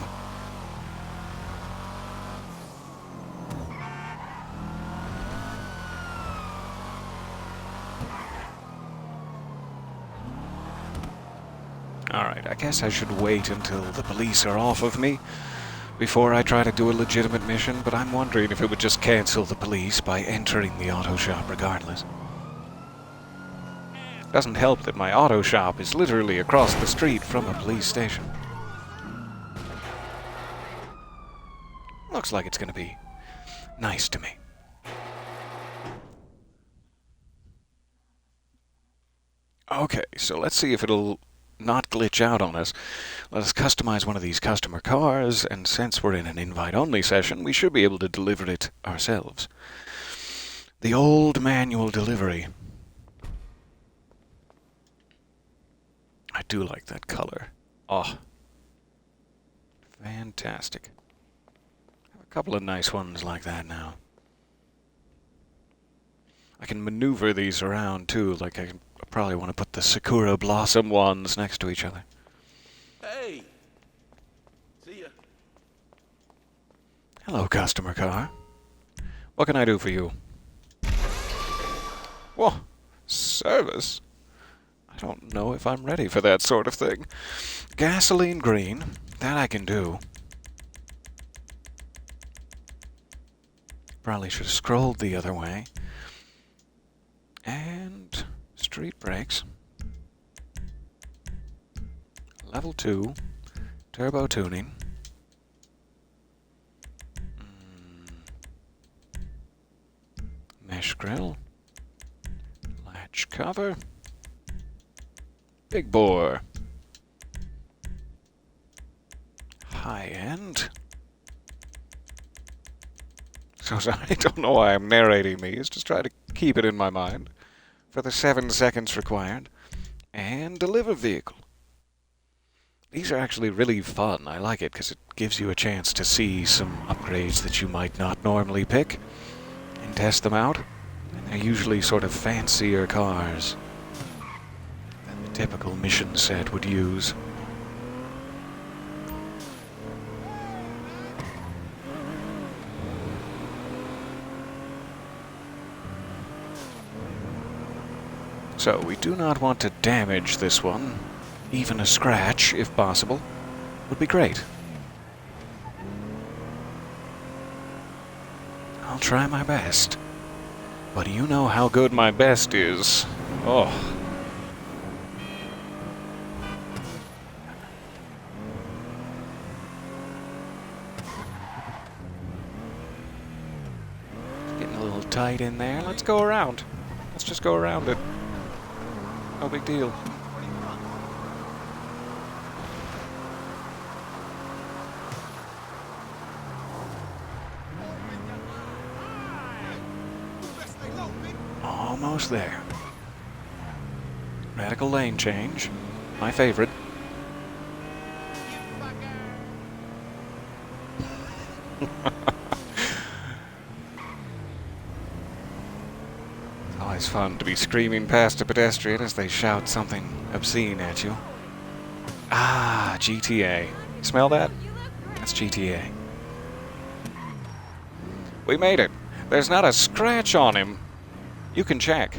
Alright, I guess I should wait until the police are off of me before I try to do a legitimate mission, but I'm wondering if it would just cancel the police by entering the auto shop regardless. Doesn't help that my auto shop is literally across the street from a police station. Looks like it's gonna be nice to me. Okay, so let's see if it'll not glitch out on us. Let us customize one of these customer cars, and since we're in an invite-only session, we should be able to deliver it ourselves. The old manual delivery. I do like that color. Oh. Fantastic. Have a couple of nice ones like that now. I can maneuver these around too, like I probably want to put the Sakura Blossom ones next to each other. Hey! See ya. Hello, customer car. What can I do for you? Whoa, service? I don't know if I'm ready for that sort of thing. Gasoline green, that I can do. Probably should have scrolled the other way. And street brakes. Level 2. Turbo tuning. Mesh grill. Cover. Big bore. High end. So I don't know why I'm narrating these, just try to keep it in my mind for the 7 seconds required. And deliver vehicle. These are actually really fun. I like it because it gives you a chance to see some upgrades that you might not normally pick and test them out. And they're usually sort of fancier cars than the typical mission set would use. So, we do not want to damage this one. Even a scratch, if possible, would be great. I'll try my best. But you know how good my best is. Oh. Getting a little tight in there. Let's go around. Let's just go around it. No big deal. Almost there. Radical lane change. My favorite. Always fun to be screaming past a pedestrian as they shout something obscene at you. Ah, GTA. Smell that? That's GTA. We made it. There's not a scratch on him. You can check.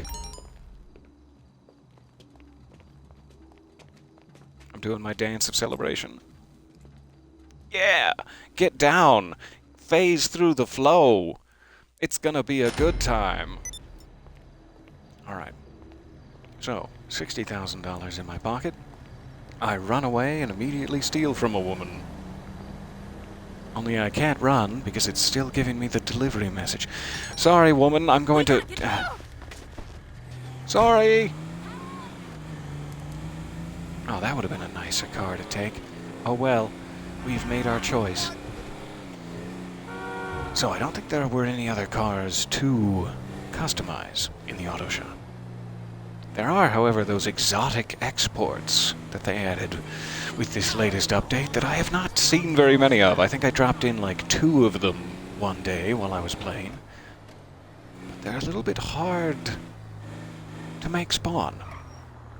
I'm doing my dance of celebration. Yeah! Get down! Phase through the flow! It's gonna be a good time. Alright. So, $60,000 in my pocket. I run away and immediately steal from a woman. Only I can't run because it's still giving me the delivery message. Sorry, woman, I'm going to... Sorry! Oh, that would have been a nicer car to take. Oh well, we've made our choice. So I don't think there were any other cars to customize in the auto shop. There are, however, those exotic exports that they added with this latest update that I have not seen very many of. I think I dropped in like 2 of them one day while I was playing. But they're a little bit hard to make spawn.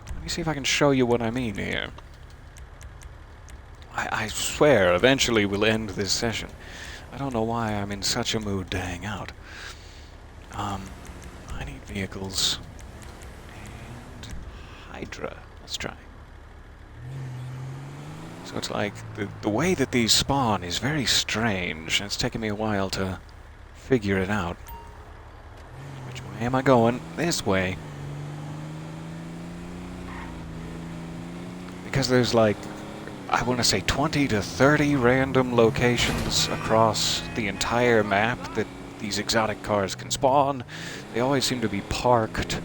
Let me see if I can show you what I mean here. I swear, eventually we'll end this session. I don't know why I'm in such a mood to hang out. I need vehicles. And Hydra. Let's try. So it's like the way that these spawn is very strange. It's taken me a while to figure it out. Which way am I going? This way. Because there's like, I want to say 20 to 30 random locations across the entire map that these exotic cars can spawn. They always seem to be parked,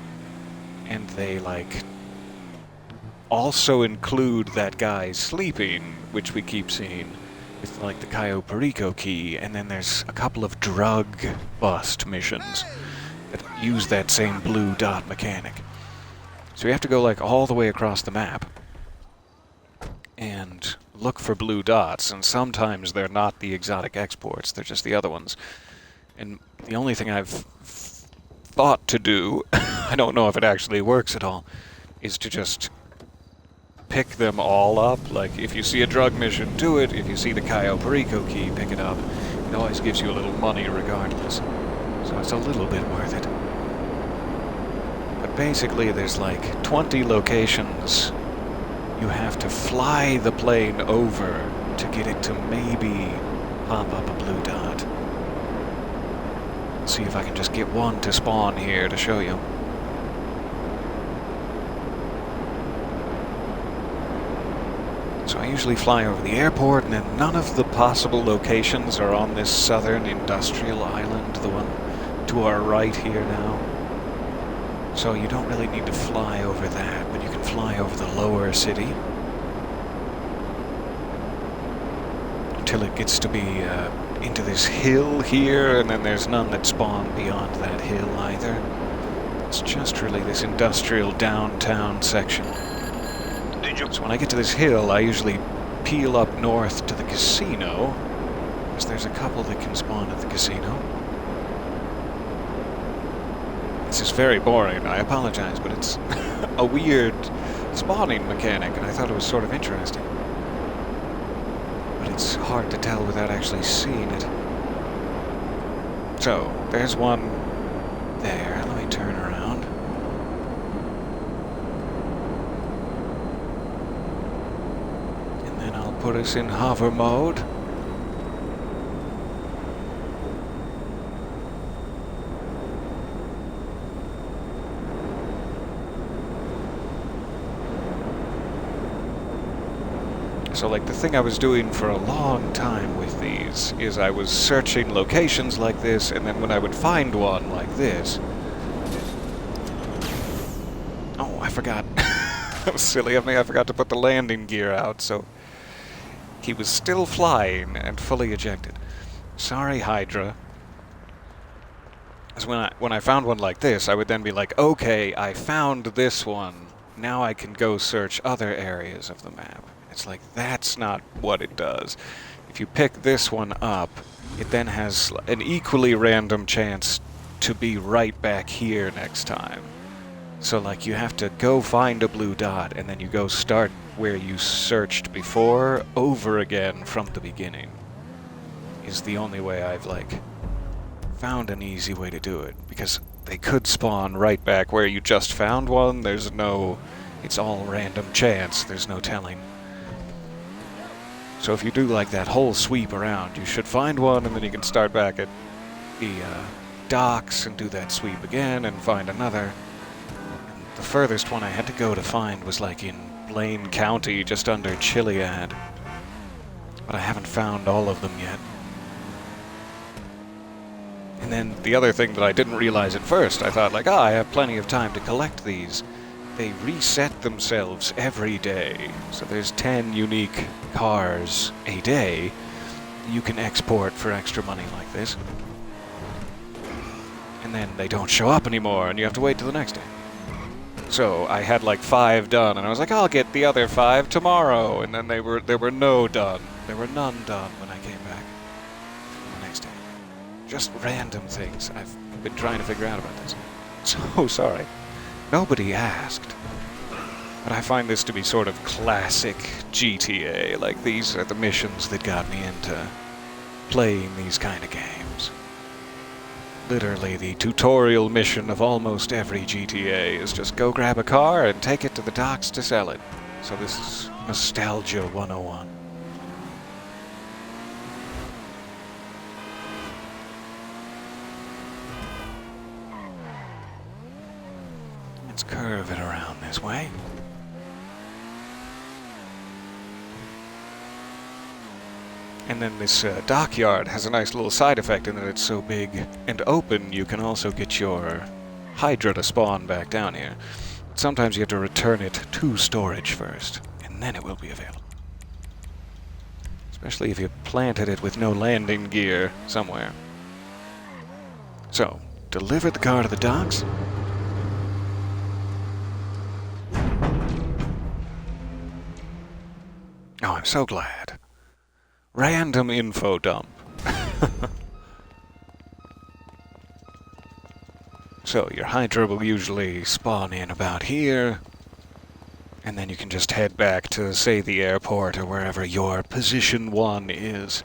and they like also include that guy sleeping, which we keep seeing with like the Cayo Perico key, and then there's a couple of drug bust missions that use that same blue dot mechanic. So you have to go like all the way across the map and look for blue dots, and sometimes they're not the exotic exports, they're just the other ones. And the only thing I've thought to do, I don't know if it actually works at all, is to just pick them all up. Like, if you see a drug mission, do it. If you see the Cayo Perico key, pick it up. It always gives you a little money regardless. So it's a little bit worth it. But basically, there's like 20 locations you have to fly the plane over to get it to maybe pop up a blue dot. See if I can just get one to spawn here to show you. So I usually fly over the airport, and then none of the possible locations are on this southern industrial island, the one to our right here now. So you don't really need to fly over that, but you can fly over the lower city. Until it gets to be into this hill here, and then there's none that spawn beyond that hill either. It's just really this industrial downtown section. So when I get to this hill, I usually peel up north to the casino, because there's a couple that can spawn at the casino. This is very boring, I apologize, but it's a weird spawning mechanic, and I thought it was sort of interesting. But it's hard to tell without actually seeing it. So, there's one there. Let me turn around. And then I'll put us in hover mode. So like the thing I was doing for a long time with these is I was searching locations like this, and then when I would find one like this... Oh, I forgot. That was silly of me. I forgot to put the landing gear out, so he was still flying and fully ejected. Sorry, Hydra. Because when I found one like this, I would then be like, okay, I found this one. Now I can go search other areas of the map. It's like, that's not what it does. If you pick this one up, it then has an equally random chance to be right back here next time. So like you have to go find a blue dot, and then you go start where you searched before over again from the beginning. Is the only way I've like found an easy way to do it. Because they could spawn right back where you just found one. There's no... It's all random chance. There's no telling. So if you do like that whole sweep around, you should find one, and then you can start back at the docks and do that sweep again and find another. And the furthest one I had to go to find was like in Blaine County, just under Chiliad. But I haven't found all of them yet. And then the other thing that I didn't realize at first, I thought like, I have plenty of time to collect these. They reset themselves every day. So there's 10 unique cars a day you can export for extra money like this. And then they don't show up anymore, and you have to wait till the next day. So I had like 5 done, and I was like, I'll get the other 5 tomorrow. And then there were no done. There were none done when I came back the next day. Just random things. I've been trying to figure out about this. So sorry. Nobody asked. But I find this to be sort of classic GTA. Like, these are the missions that got me into playing these kind of games. Literally, the tutorial mission of almost every GTA is just go grab a car and take it to the docks to sell it. So this is Nostalgia 101. Let's curve it around this way. And then this dockyard has a nice little side effect in that it's so big and open, you can also get your Hydra to spawn back down here. Sometimes you have to return it to storage first, and then it will be available. Especially if you planted it with no landing gear somewhere. So, deliver the car to the docks. Oh, I'm so glad. Random info dump. So your Hydra will usually spawn in about here, and then you can just head back to, say, the airport or wherever your position 1 is,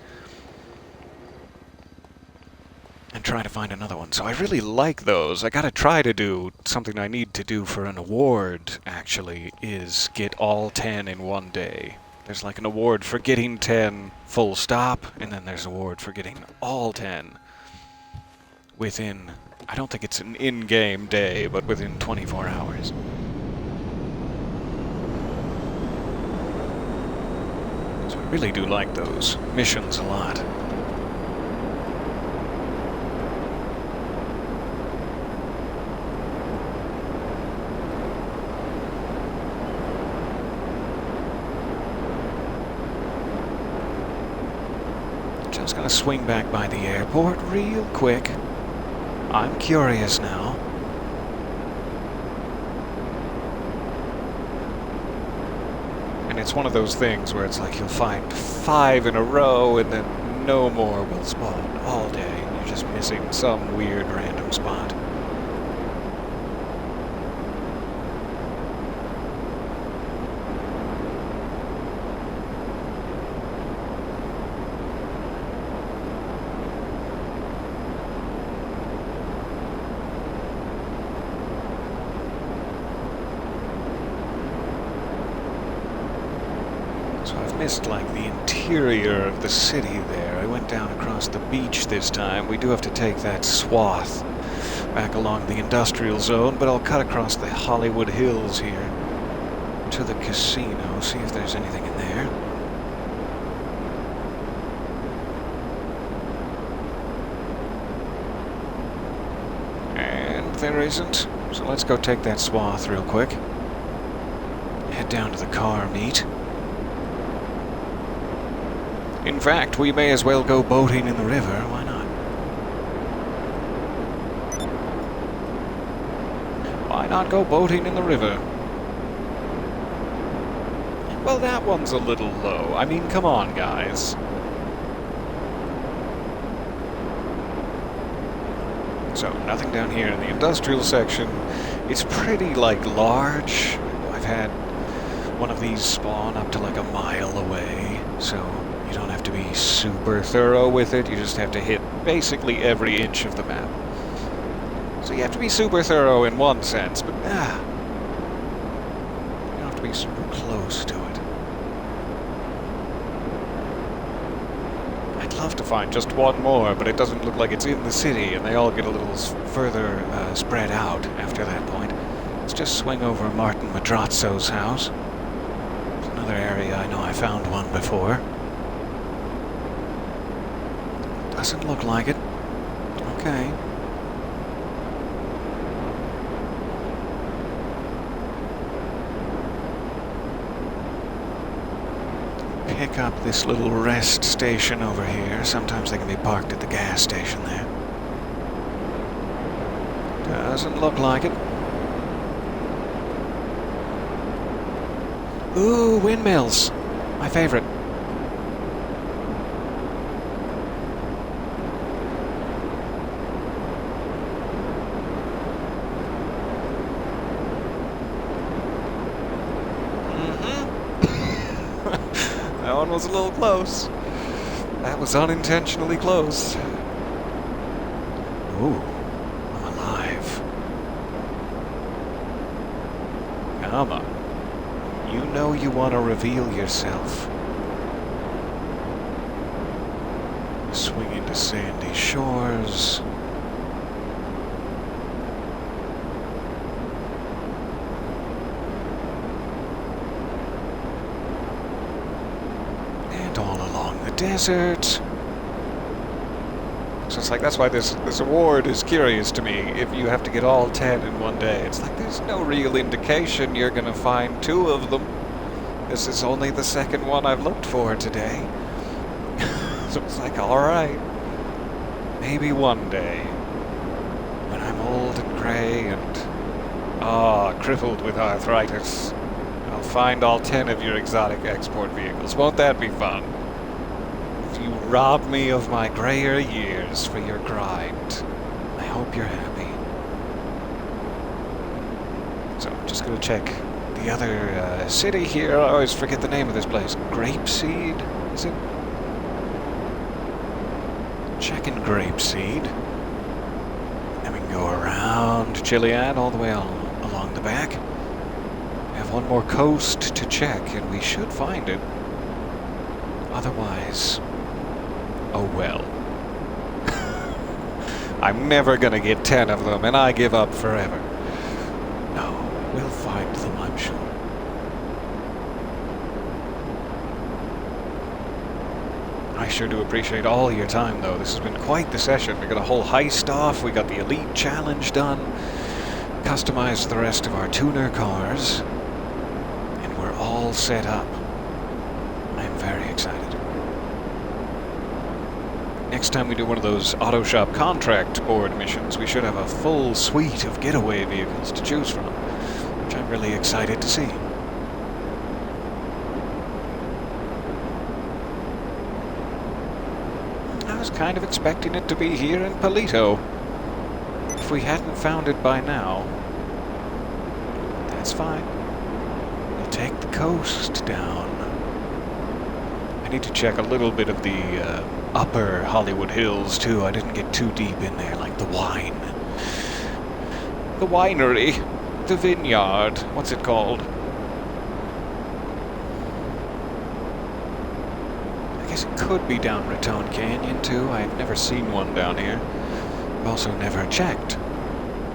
and try to find another one. So I really like those. I gotta try to do something I need to do for an award, actually, is get all 10 in one day. There's like an award for getting 10 full stop, and then there's an award for getting all 10 within, I don't think it's an in-game day, but within 24 hours. So I really do like those missions a lot. Just gonna swing back by the airport real quick. I'm curious now. And it's one of those things where it's like you'll find 5 in a row and then no more will spawn all day. You're just missing some weird random spot. So I've missed like the interior of the city there. I went down across the beach this time. We do have to take that swath back along the industrial zone, but I'll cut across the Hollywood Hills here to the casino, see if there's anything in there. And there isn't, so let's go take that swath real quick. Head down to the car meet. In fact, we may as well go boating in the river, why not? Why not go boating in the river? Well, that one's a little low. I mean, come on, guys. So, nothing down here in the industrial section. It's pretty, like, large. I've had one of these spawn up to like a mile away, so you don't have to be super thorough with it. You just have to hit basically every inch of the map. So you have to be super thorough in one sense, but you don't have to be super close to it. I'd love to find just one more, but it doesn't look like it's in the city, and they all get a little further spread out after that point. Let's just swing over Martin Madrazzo's house. It's another area I know I found one before. Doesn't look like it. Okay. Pick up this little rest station over here. Sometimes they can be parked at the gas station there. Doesn't look like it. Ooh, windmills. My favorite. That one was a little close. That was unintentionally close. Ooh, I'm alive. Come on. You know you want to reveal yourself. Swing into sandy shores. And all along the desert. So it's like, that's why this award is curious to me. If you have to get all 10 in one day, it's like there's no real indication you're gonna find 2 of them. This is only the second one I've looked for today. So it's like, alright. Maybe one day, when I'm old and gray and, crippled with arthritis, I'll find all 10 of your exotic export vehicles. Won't that be fun? You rob me of my grayer years for your grind. I hope you're happy. So I'm just gonna check the other city here. I always forget the name of this place. Grapeseed, is it? Checking Grapeseed. Then we can go around Chiliad all the way along the back. We have one more coast to check, and we should find it. Otherwise, oh well. I'm never gonna get 10 of them, and I give up forever. No, we'll find them, I'm sure. I sure do appreciate all your time, though. This has been quite the session. We got a whole heist off, we got the Elite Challenge done, customized the rest of our tuner cars, and we're all set up. I'm very excited. next time we do one of those auto shop contract board missions, we should have a full suite of getaway vehicles to choose from, which I'm really excited to see. I was kind of expecting it to be here in Palito. If we hadn't found it by now, that's fine. We'll take the coast down. I need to check a little bit of the upper Hollywood Hills, too. I didn't get too deep in there, like the wine. The winery. The vineyard. What's it called? I guess it could be down Raton Canyon, too. I've never seen one down here. I've also never checked.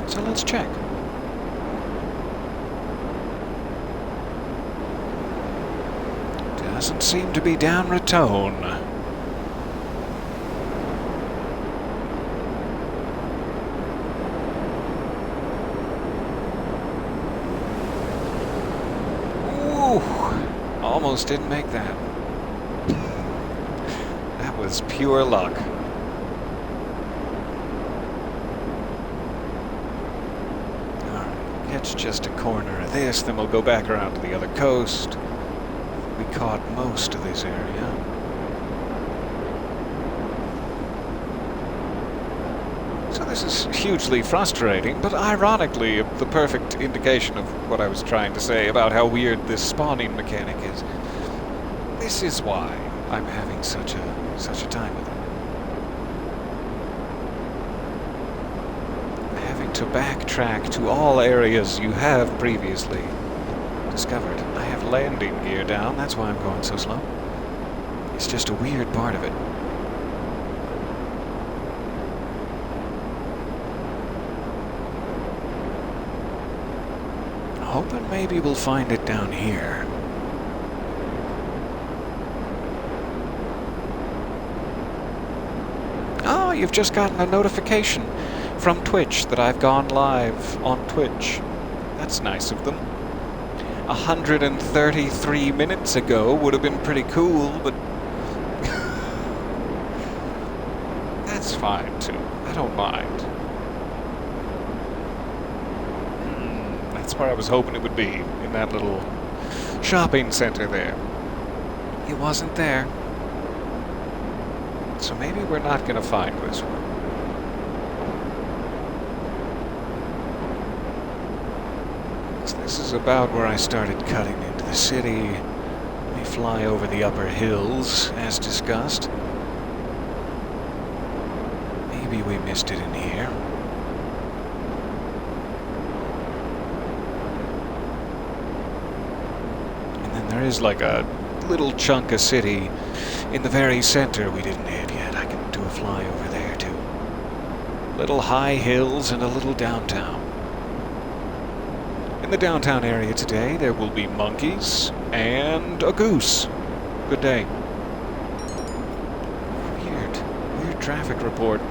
So let's check. Doesn't seem to be down Raton. Almost didn't make that. That was pure luck. Alright, catch just a corner of this, then we'll go back around to the other coast. We caught most of this area. So this is hugely frustrating, but ironically the perfect indication of what I was trying to say about how weird this spawning mechanic is. This is why I'm having such a time with it. Having to backtrack to all areas you have previously discovered. I have landing gear down, that's why I'm going so slow. It's just a weird part of it. Hoping maybe we'll find it down here. Oh, you've just gotten a notification from Twitch that I've gone live on Twitch. That's nice of them. 133 minutes ago would have been pretty cool, but that's fine too. I don't mind. That's where I was hoping it would be, in that little shopping center there. It wasn't there. So maybe we're not going to find this one. This is about where I started cutting into the city. We fly over the upper hills, as discussed. Maybe we missed it in here. And then there is like a little chunk of city in the very center we didn't hit yet. I can do a fly over there too. Little high hills and a little downtown. In the downtown area today, there will be monkeys and a goose. Good day. Weird traffic report.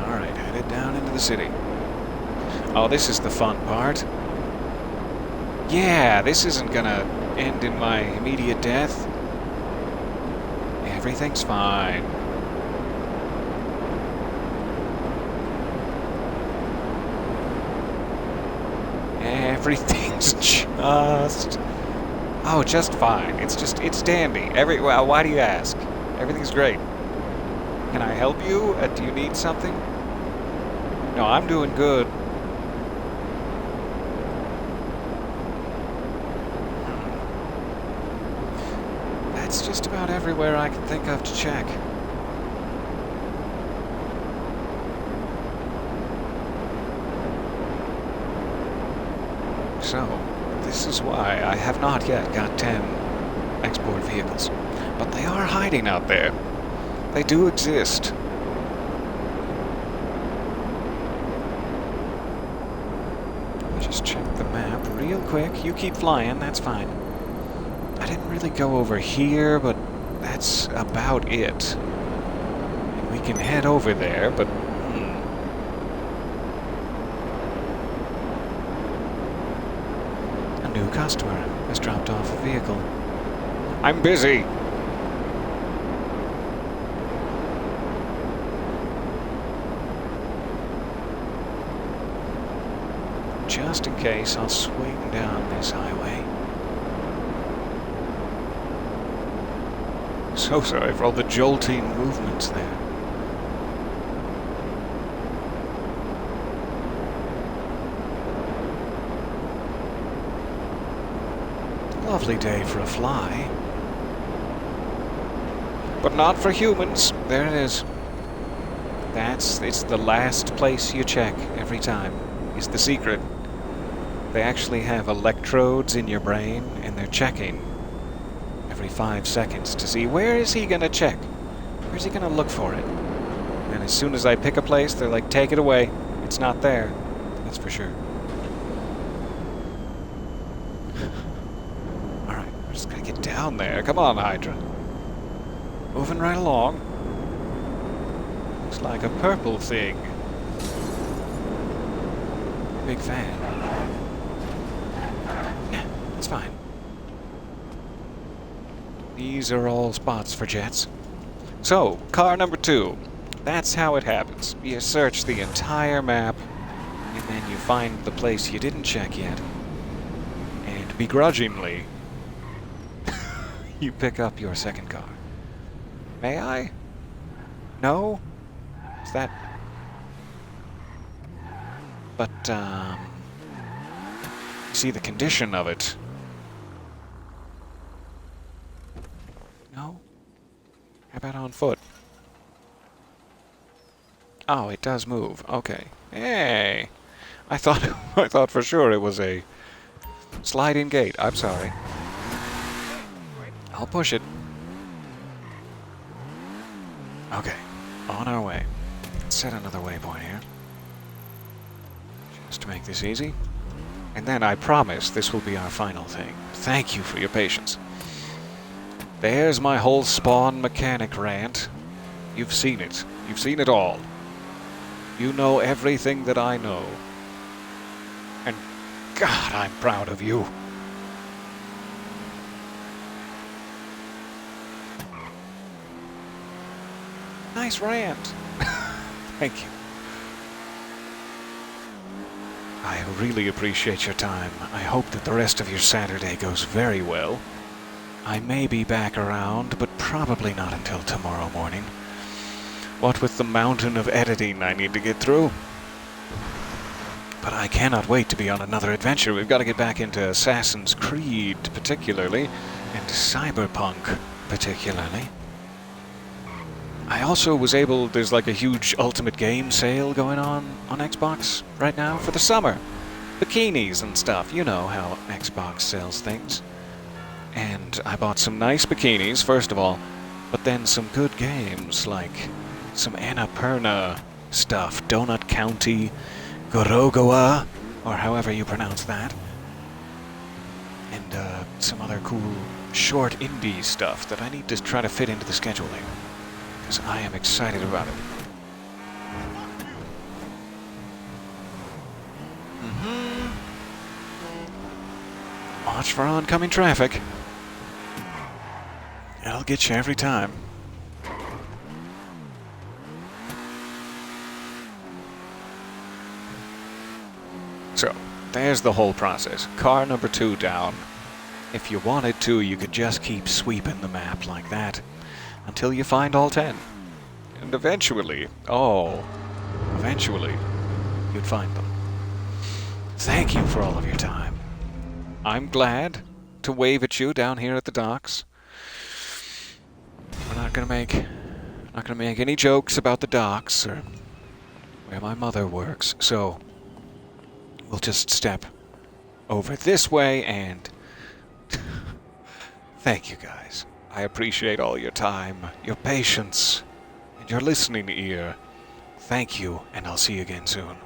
Alright, headed down into the city. Oh, this is the fun part. Yeah, this isn't gonna end in my immediate death. Everything's fine. Everything's just fine. It's dandy. Well, why do you ask? Everything's great. Can I help you? Do you need something? No, I'm doing good. That's just about everywhere I can think of to check. So, this is why I have not yet got 10 export vehicles. But they are hiding out there. They do exist. Let me just check the map real quick. You keep flying, that's fine. I didn't really go over here, but that's about it. And we can head over there, but a new customer has dropped off a vehicle. I'm busy. Just in case, I'll swing down this highway. So sorry for all the jolting movements there. Lovely day for a fly. But not for humans. There it is. It's the last place you check every time, is the secret. They actually have electrodes in your brain, and they're checking every 5 seconds to see where is he gonna check? Where's he gonna look for it? And as soon as I pick a place, they're like, take it away. It's not there. That's for sure. Alright, we're just gonna get down there. Come on, Hydra. Moving right along. Looks like a purple thing. Big fan. Yeah, that's fine. These are all spots for jets. So, car number 2. That's how it happens. You search the entire map, and then you find the place you didn't check yet. And begrudgingly, you pick up your second car. May I? No? Is that... But, you see the condition of it. No? How about on foot? Oh, it does move. Okay. Hey! I thought for sure it was a sliding gate. I'm sorry. I'll push it. Okay. On our way. Let's set another waypoint here. Just to make this easy. And then I promise this will be our final thing. Thank you for your patience. There's my whole spawn mechanic rant. You've seen it. You've seen it all. You know everything that I know. And God, I'm proud of you. Nice rant. Thank you. I really appreciate your time. I hope that the rest of your Saturday goes very well. I may be back around, but probably not until tomorrow morning. What with the mountain of editing I need to get through. But I cannot wait to be on another adventure. We've got to get back into Assassin's Creed, particularly, and Cyberpunk, particularly. I also was able... There's like a huge Ultimate Game sale going on Xbox right now for the summer. Bikinis and stuff. You know how Xbox sells things. And I bought some nice bikinis, first of all, but then some good games, like some Annapurna stuff, Donut County, Gorogoa, or however you pronounce that, and some other cool short indie stuff that I need to try to fit into the schedule here, because I am excited about it. Watch for oncoming traffic. It'll get you every time. So, there's the whole process. Car number 2 down. If you wanted to, you could just keep sweeping the map like that until you find all 10. And eventually, eventually, you'd find them. Thank you for all of your time. I'm glad to wave at you down here at the docks. We're not gonna make any jokes about the docks or where my mother works, so we'll just step over this way and thank you guys. I appreciate all your time, your patience, and your listening ear. Thank you, and I'll see you again soon.